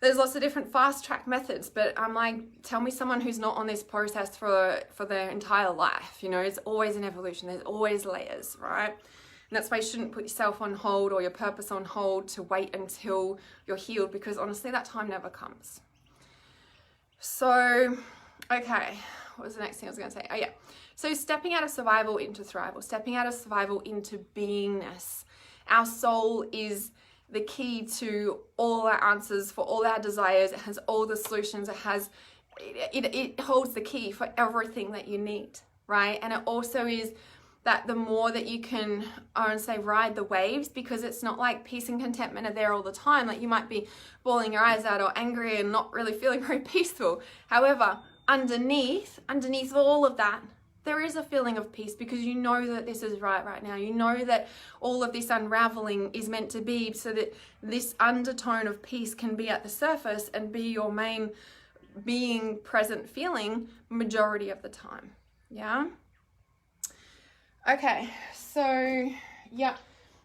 Speaker 1: there's lots of different fast track methods, but I'm like, tell me someone who's not on this process for their entire life. You know, it's always an evolution. There's always layers, right? And that's why you shouldn't put yourself on hold or your purpose on hold to wait until you're healed, because honestly, that time never comes. So, okay, what was the next thing I was going to say? Oh yeah. So stepping out of survival into thrival, stepping out of survival into beingness. Our soul is the key to all our answers for all our desires. It has all the solutions. It holds the key for everything that you need, right? And it also is that the more that you can, I want to say, ride the waves, because it's not like peace and contentment are there all the time. Like, you might be bawling your eyes out or angry and not really feeling very peaceful. However, underneath all of that, there is a feeling of peace, because you know that this is right now. You know that all of this unraveling is meant to be, so that this undertone of peace can be at the surface and be your main being present feeling majority of the time. Yeah? Okay, so yeah.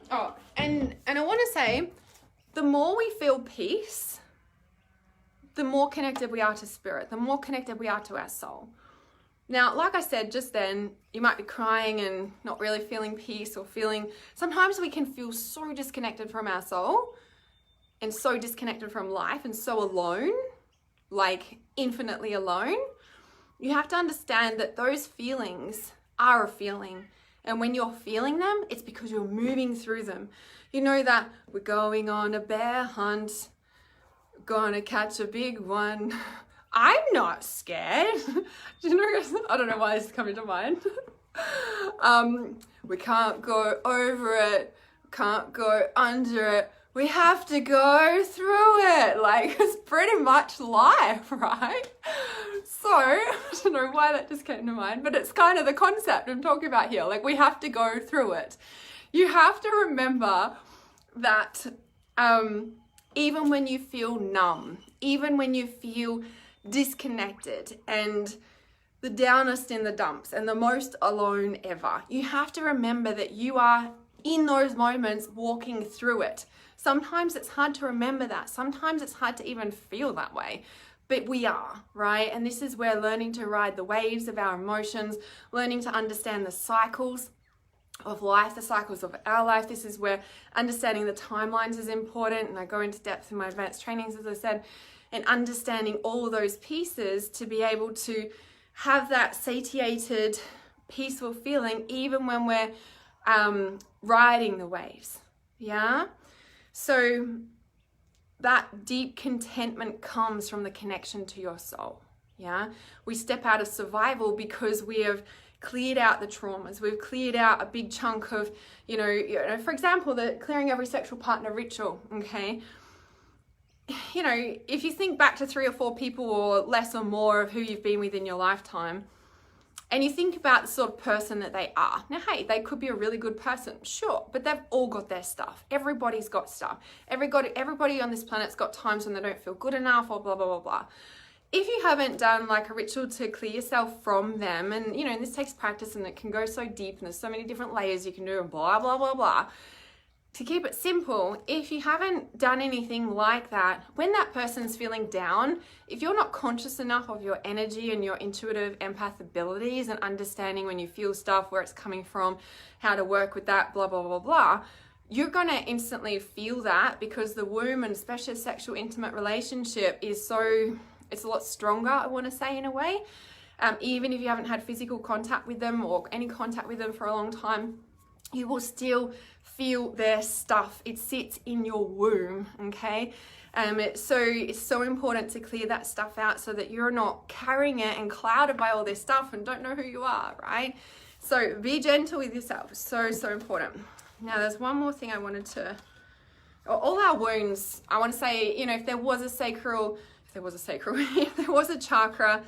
Speaker 1: Oh, and I want to say, the more we feel peace, the more connected we are to spirit, the more connected we are to our soul. Now, like I said just then, you might be crying and not really feeling peace, or sometimes we can feel so disconnected from our soul and so disconnected from life and so alone, like infinitely alone. You have to understand that those feelings are a feeling. And when you're feeling them, it's because you're moving through them. You know that we're going on a bear hunt, gonna catch a big one. I'm not scared. Do you know, I don't know why this is coming to mind. We can't go over it, can't go under it. We have to go through it. Like, it's pretty much life, right? So, I don't know why that just came to mind, but it's kind of the concept I'm talking about here. Like, we have to go through it. You have to remember that even when you feel numb, even when you feel disconnected and the downest in the dumps and the most alone ever, you have to remember that you are in those moments walking through it. Sometimes it's hard to remember that. Sometimes it's hard to even feel that way, but we are, right? And this is where learning to ride the waves of our emotions, learning to understand the cycles of life, the cycles of our life. This is where understanding the timelines is important, and I go into depth in my advanced trainings, as I said, and understanding all those pieces to be able to have that satiated, peaceful feeling even when we're riding the waves. Yeah? So that deep contentment comes from the connection to your soul. Yeah? We step out of survival because we have cleared out the traumas. We've cleared out a big chunk of, you know, for example, the clearing every sexual partner ritual, okay? You know, if you think back to 3 or 4 people or less or more of who you've been with in your lifetime, and you think about the sort of person that they are. Now, hey, they could be a really good person, sure, but they've all got their stuff. Everybody's got stuff. Everybody on this planet's got times when they don't feel good enough or blah, blah, blah, blah. If you haven't done like a ritual to clear yourself from them, and you know, this takes practice and it can go so deep and there's so many different layers you can do and blah, blah, blah, blah. To keep it simple, if you haven't done anything like that, when that person's feeling down, if you're not conscious enough of your energy and your intuitive empath abilities and understanding when you feel stuff, where it's coming from, how to work with that, blah, blah, blah, blah, you're going to instantly feel that, because the womb, and especially a sexual intimate relationship, is so, it's a lot stronger, I want to say, in a way. Even if you haven't had physical contact with them or any contact with them for a long time, you will still feel their stuff. It sits in your womb, okay? It's so important to clear that stuff out so that you're not carrying it and clouded by all this stuff and don't know who you are, right? So be gentle with yourself. So important. Now, there's one more thing I wanted to, all our wounds, I want to say, you know, if there was a sacral, if there was a chakra,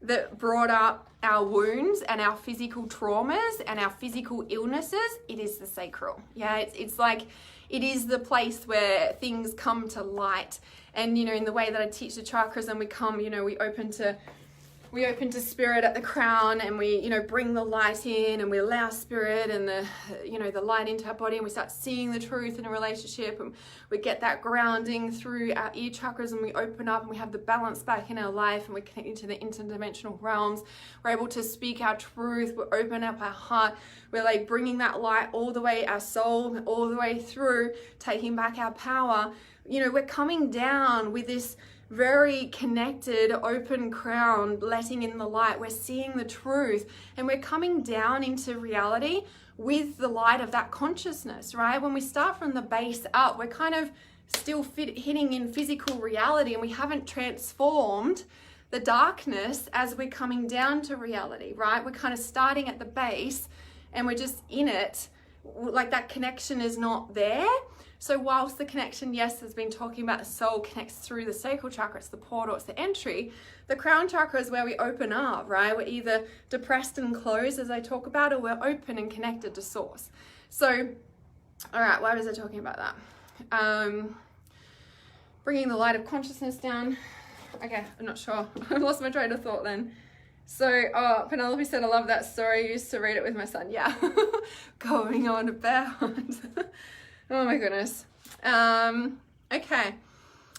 Speaker 1: that brought up our wounds and our physical traumas and our physical illnesses, it is the sacral. Yeah, it's like, it is the place where things come to light. And, you know, in the way that I teach the chakras, and we come, you know, we open to spirit at the crown, and we, you know, bring the light in, and we allow spirit and the, you know, the light into our body, and we start seeing the truth in a relationship, and we get that grounding through our ear chakras, and we open up and we have the balance back in our life, and we're connecting to the interdimensional realms. We're able to speak our truth. We open up our heart. We're like bringing that light all the way, our soul, all the way through, taking back our power. You know, we're coming down with this very connected, open crown, letting in the light. We're seeing the truth, and we're coming down into reality with the light of that consciousness, right? When we start from the base up, we're kind of still hitting in physical reality, and we haven't transformed the darkness as we're coming down to reality, right? We're kind of starting at the base, and we're just in it, like that connection is not there. So whilst the connection, yes, has been talking about the soul connects through the sacral chakra, it's the portal, it's the entry, the crown chakra is where we open up, right? We're either depressed and closed, as I talk about, or we're open and connected to source. So, all right, why was I talking about that? Bringing the light of consciousness down. Okay, I'm not sure. I lost my train of thought then. So, Penelope said, I love that story. I used to read it with my son. Yeah, going on about. Oh my goodness. Okay,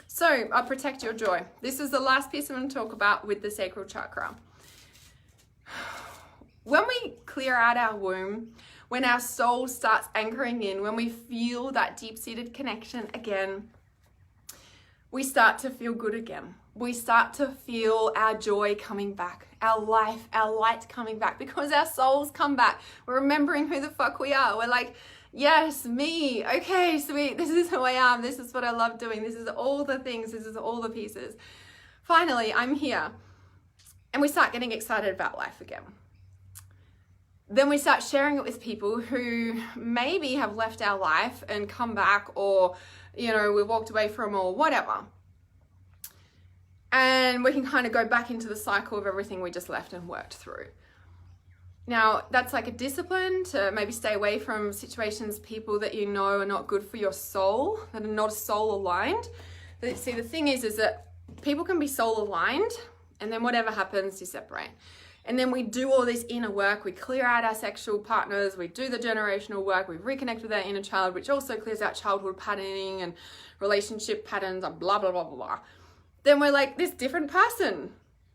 Speaker 1: so I'll protect your joy. This is the last piece I'm going to talk about with the sacral chakra. When we clear out our womb, when our soul starts anchoring in, when we feel that deep-seated connection again, we start to feel good again. We start to feel our joy coming back, our life, our light coming back, because our souls come back. We're remembering who the fuck we are. We're like, yes, me. Okay, sweet. This is who I am. This is what I love doing. This is all the things. This is all the pieces. Finally, I'm here. And we start getting excited about life again. Then we start sharing it with people who maybe have left our life and come back, or, you know, we walked away from, or whatever. And we can kind of go back into the cycle of everything we just left and worked through. Now, that's like a discipline to maybe stay away from situations, people that you know are not good for your soul, that are not soul aligned. See, the thing is that people can be soul aligned, and then whatever happens, you separate. And then we do all this inner work. We clear out our sexual partners. We do the generational work. We reconnect with our inner child, which also clears out childhood patterning and relationship patterns and blah, blah, blah, blah, blah. Then we're like this different person,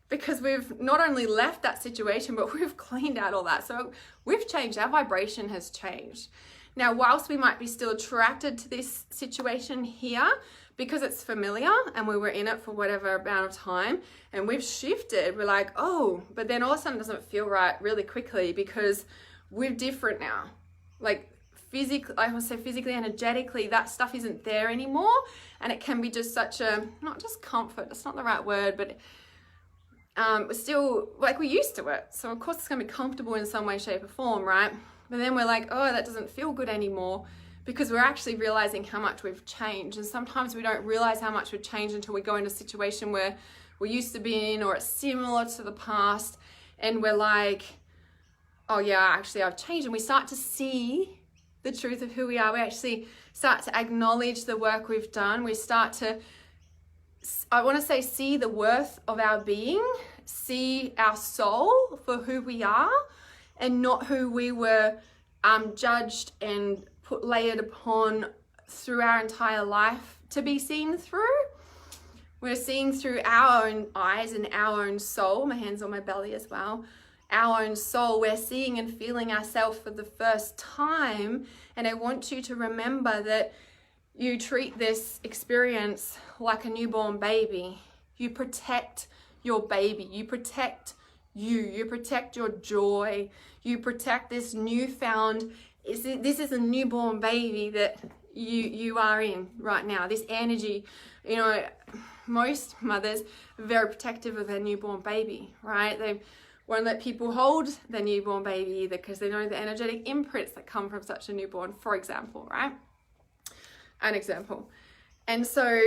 Speaker 1: because we've not only left that situation, but we've cleaned out all that. So we've changed. Our vibration has changed. Now, whilst we might be still attracted to this situation here, because it's familiar and we were in it for whatever amount of time, and we've shifted, we're like, oh, but then all of a sudden it doesn't feel right really quickly, because we're different now. Like physically, I want to say physically, energetically, that stuff isn't there anymore. And it can be just such a, not just comfort, that's not the right word, but we're still, like, we're used to it. So of course it's going to be comfortable in some way, shape or form, right? But then we're like, oh, that doesn't feel good anymore, because we're actually realizing how much we've changed. And sometimes we don't realize how much we've changed until we go into a situation where we used to be in, or it's similar to the past, and we're like, oh yeah, actually I've changed. And we start to see the truth of who we are. We actually start to acknowledge the work we've done. We start to, I want to say, see the worth of our being, see our soul for who we are, and not who we were judged and layered upon through our entire life to be seen through. We're seeing through our own eyes and our own soul. My hands on my belly as well. Our own soul. We're seeing and feeling ourselves for the first time. And I want you to remember that you treat this experience like a newborn baby. You protect your baby. You protect you. You protect your joy. You protect this newfound, this is a newborn baby that you are in right now. This energy, you know, most mothers are very protective of their newborn baby, right? They won't let people hold their newborn baby either, because they know the energetic imprints that come from such a newborn, for example, right? An example. And so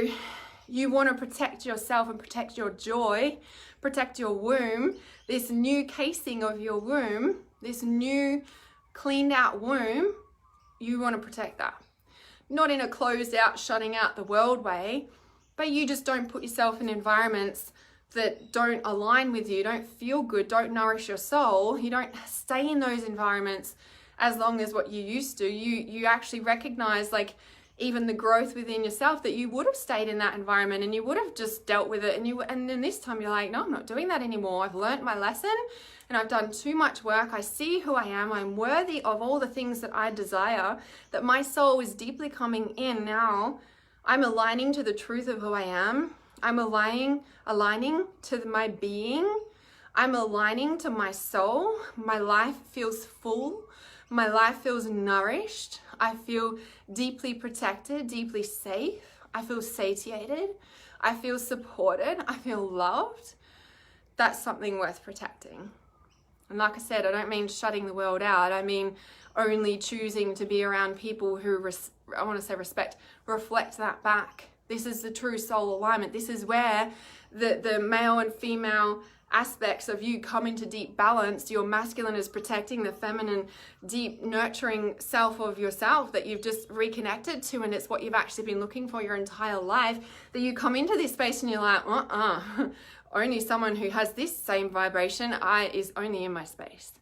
Speaker 1: You want to protect yourself and protect your joy, protect your womb, this new casing of your womb, this new cleaned out womb. You want to protect that. Not in a closed out, shutting out the world way, but you just don't put yourself in environments that don't align with you, don't feel good, don't nourish your soul. You don't stay in those environments as long as what you used to. You actually recognize, like, even the growth within yourself, that you would have stayed in that environment and you would have just dealt with it, and then this time you're like, no, I'm not doing that anymore. I've learned my lesson and I've done too much work. I see who I am. I'm worthy of all the things that I desire, that my soul is deeply coming in now. I'm aligning to the truth of who I am. I'm aligning to my being. I'm aligning to my soul. My life feels full. My life feels nourished. I feel deeply protected, deeply safe. I feel satiated. I feel supported. I feel loved. That's something worth protecting. And like I said, I don't mean shutting the world out. I mean only choosing to be around people who, respect, reflect that back. This is the true soul alignment. This is where the male and female aspects of you come into deep balance. Your masculine is protecting the feminine, deep, nurturing self of yourself that you've just reconnected to, and it's what you've actually been looking for your entire life. That you come into this space and you're like, only someone who has this same vibration is only in my space.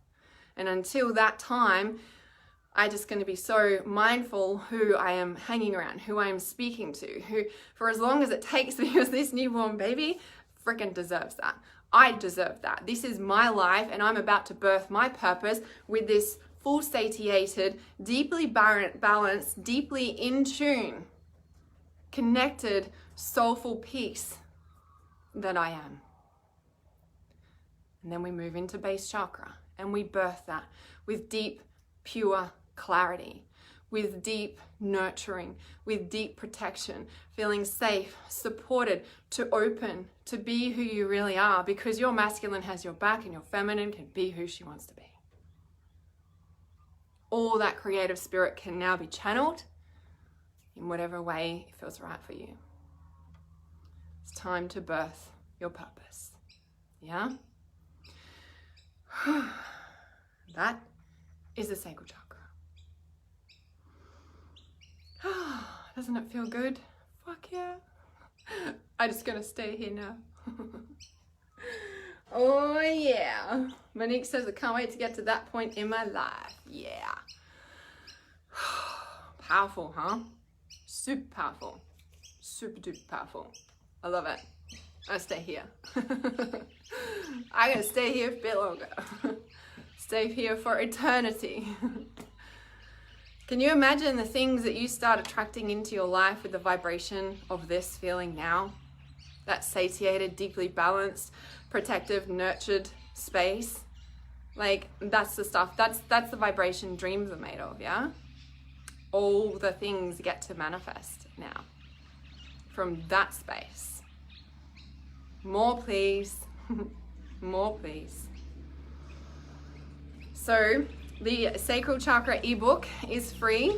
Speaker 1: And until that time, I'm just going to be so mindful who I am hanging around, who I am speaking to, who, for as long as it takes, because this newborn baby freaking deserves that. I deserve that. This is my life, and I'm about to birth my purpose with this full satiated, deeply balanced, deeply in tune, connected, soulful peace that I am. And then we move into base chakra and we birth that with deep, pure clarity, with deep nurturing, with deep protection, feeling safe, supported, to open, to be who you really are, because your masculine has your back and your feminine can be who she wants to be. All that creative spirit can now be channeled in whatever way it feels right for you. It's time to birth your purpose. Yeah? That is the sacral chakra. Doesn't it feel good? Fuck yeah. I'm just gonna stay here now. Oh yeah. Monique says, I can't wait to get to that point in my life. Yeah. Powerful, huh? Super powerful. Super duper powerful. I love it. I'm gonna stay here. I'm gonna stay here a bit longer. Stay here for eternity. Can you imagine the things that you start attracting into your life with the vibration of this feeling now? That satiated, deeply balanced, protective, nurtured space. Like, that's the stuff, that's the vibration dreams are made of, yeah? All the things get to manifest now from that space. More please. More please. So the Sacral Chakra ebook is free,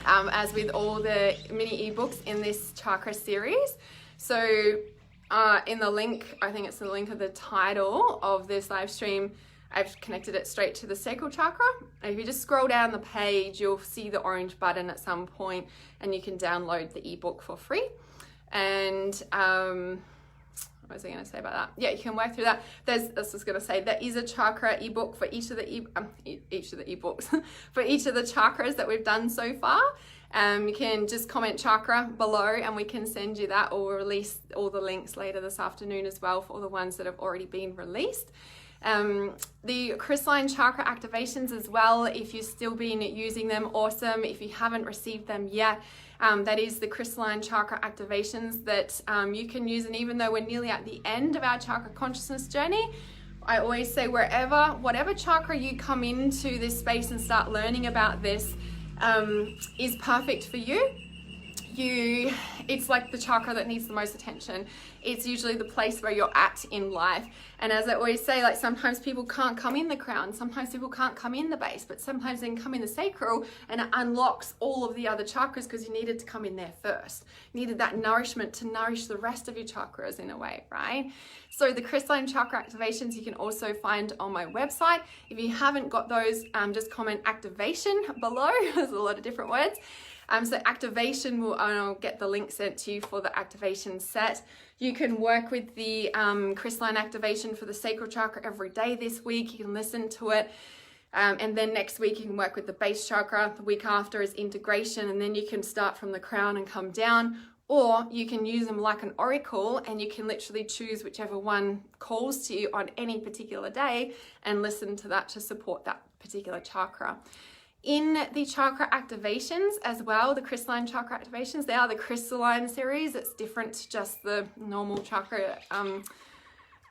Speaker 1: as with all the mini ebooks in this chakra series. So in the link, I think it's the link of the title of this live stream, I've connected it straight to the Sacral Chakra. And if you just scroll down the page, you'll see the orange button at some point and you can download the ebook for free. And what was I going to say about that? Yeah, you can work through that. There is a chakra ebook for each of the ebooks for each of the chakras that we've done so far. You can just comment chakra below and we can send you that, or release all the links later this afternoon as well for all the ones that have already been released. The Crystalline chakra activations as well, if you've still been using them, awesome. If you haven't received them yet, that is the Crystalline chakra activations that you can use. And even though we're nearly at the end of our chakra consciousness journey, I always say whatever chakra you come into this space and start learning about this is perfect for you. it's like the chakra that needs the most attention. It's usually the place where you're at in life. And as I always say, like sometimes people can't come in the crown, sometimes people can't come in the base, but sometimes they can come in the sacral, and it unlocks all of the other chakras because you needed to come in there first. You needed that nourishment to nourish the rest of your chakras in a way, right? So the crystalline chakra activations you can also find on my website. If you haven't got those, just comment activation below. There's a lot of different words. So activation, I'll get the link sent to you for the activation set. You can work with the crystalline activation for the sacral chakra every day this week. You can listen to it. And then next week you can work with the base chakra. The week after is integration, and then you can start from the crown and come down. Or you can use them like an oracle, and you can literally choose whichever one calls to you on any particular day and listen to that to support that particular chakra. In the chakra activations as well, the crystalline chakra activations, they are the crystalline series. It's different to just the normal chakra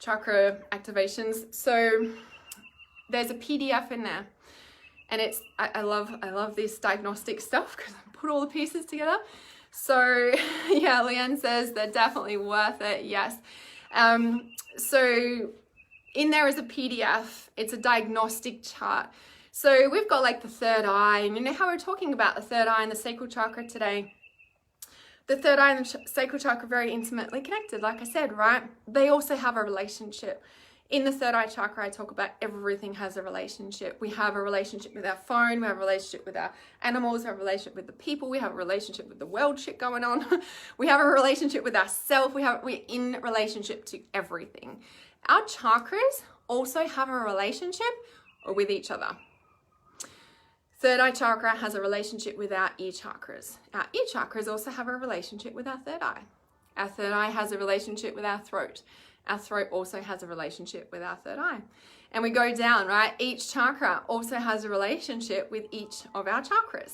Speaker 1: activations. So there's a PDF in there, and it's I love this diagnostic stuff because I put all the pieces together. So yeah, Leanne says they're definitely worth it. Yes. So in there is a PDF. It's a diagnostic chart. So we've got like the third eye, and you know how we're talking about the third eye and the sacral chakra today. The third eye and the sacral chakra are very intimately connected, like I said, right? They also have a relationship. In the third eye chakra, I talk about everything has a relationship. We have a relationship with our phone, we have a relationship with our animals, we have a relationship with the people, we have a relationship with the world shit going on. We have a relationship with ourselves, we're in relationship to everything. Our chakras also have a relationship with each other. Third eye chakra has a relationship with our ear chakras. Our ear chakras also have a relationship with our third eye. Our third eye has a relationship with our throat. Our throat also has a relationship with our third eye. And we go down, right? Each chakra also has a relationship with each of our chakras.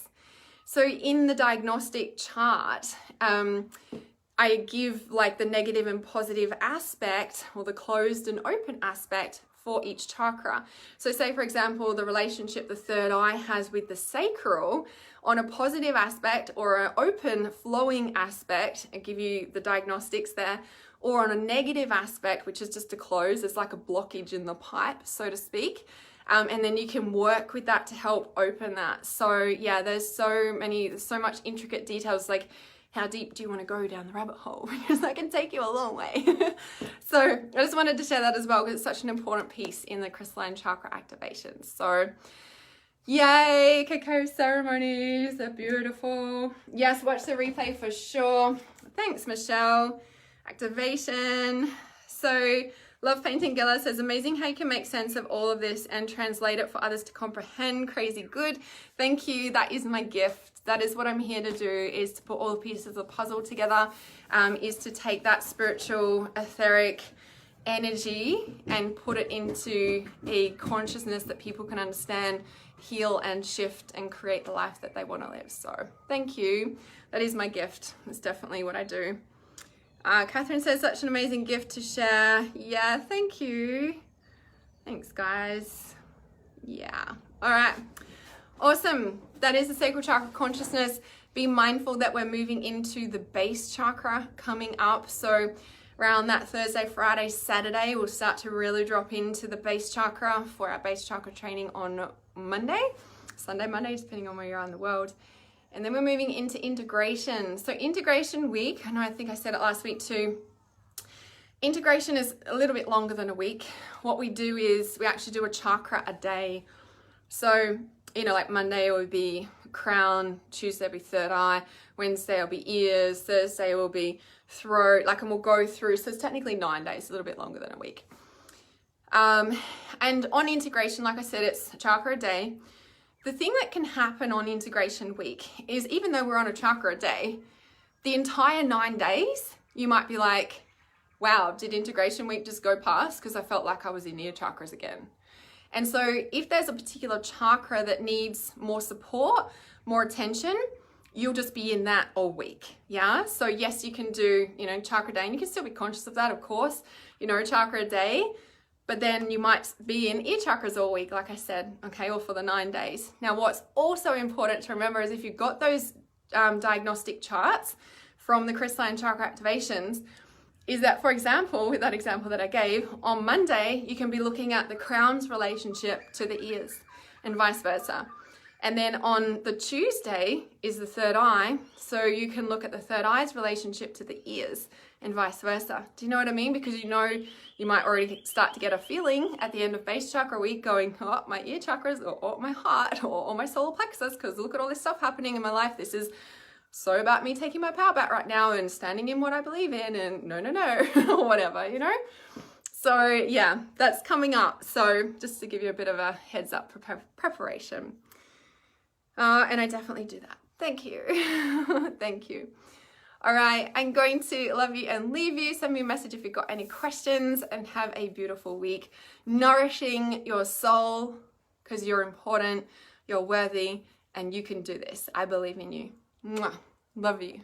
Speaker 1: So in the diagnostic chart, I give like the negative and positive aspect, or the closed and open aspect for each chakra. So say for example, the relationship the third eye has with the sacral, on a positive aspect or an open flowing aspect, I give you the diagnostics there, or on a negative aspect, which is just a close, it's like a blockage in the pipe, so to speak. And then you can work with that to help open that. So yeah, there's so much intricate details, like how deep do you want to go down the rabbit hole? Because that can take you a long way. So I just wanted to share that as well, because it's such an important piece in the crystalline chakra activations. So yay, cacao ceremonies, they're beautiful. Yes, watch the replay for sure. Thanks, Michelle. Activation. So Love Painting Gilla says, amazing how you can make sense of all of this and translate it for others to comprehend. Crazy good. Thank you. That is my gift. That is what I'm here to do, is to put all the pieces of the puzzle together, is to take that spiritual, etheric energy and put it into a consciousness that people can understand, heal and shift and create the life that they want to live. So thank you. That is my gift. That's definitely what I do. Catherine says, such an amazing gift to share. Yeah, thank you. Thanks, guys. Yeah. All right. Awesome. That is the sacral chakra consciousness. Be mindful that we're moving into the base chakra coming up. So around that Thursday, Friday, Saturday, we'll start to really drop into the base chakra for our base chakra training on Monday, Sunday, Monday, depending on where you are in the world. And then we're moving into integration. So integration week, I think I said it last week too. Integration is a little bit longer than a week. What we do is we actually do a chakra a day. So, you know, like Monday will be crown, Tuesday will be third eye, Wednesday will be ears, Thursday will be throat, and we'll go through. So it's technically 9 days, a little bit longer than a week. And on integration, like I said, it's a chakra a day. The thing that can happen on integration week is, even though we're on a chakra a day, the entire 9 days, you might be like, wow, did integration week just go past? Because I felt like I was in ear chakras again. And so if there's a particular chakra that needs more support, more attention, you'll just be in that all week. Yeah. So yes, you can do, chakra day, and you can still be conscious of that, of course, chakra a day. But then you might be in ear chakras all week, like I said, okay, or for the 9 days. Now, what's also important to remember is if you've got those diagnostic charts from the Crystalline Chakra activations is that, for example, with that example that I gave, on Monday, you can be looking at the crown's relationship to the ears and vice versa. And then on the Tuesday is the third eye, so you can look at the third eye's relationship to the ears and vice versa. Do you know what I mean? Because you know, you might already start to get a feeling at the end of base chakra week going, oh, my ear chakras, or my heart, or my solar plexus, because look at all this stuff happening in my life. This is so about me taking my power back right now and standing in what I believe in, and no, or whatever, you know? So yeah, that's coming up. So just to give you a bit of a heads up for preparation. And I definitely do that. Thank you. Thank you. All right, I'm going to love you and leave you. Send me a message if you've got any questions, and have a beautiful week. Nourishing your soul, because you're important, you're worthy, and you can do this. I believe in you. Mwah. Love you.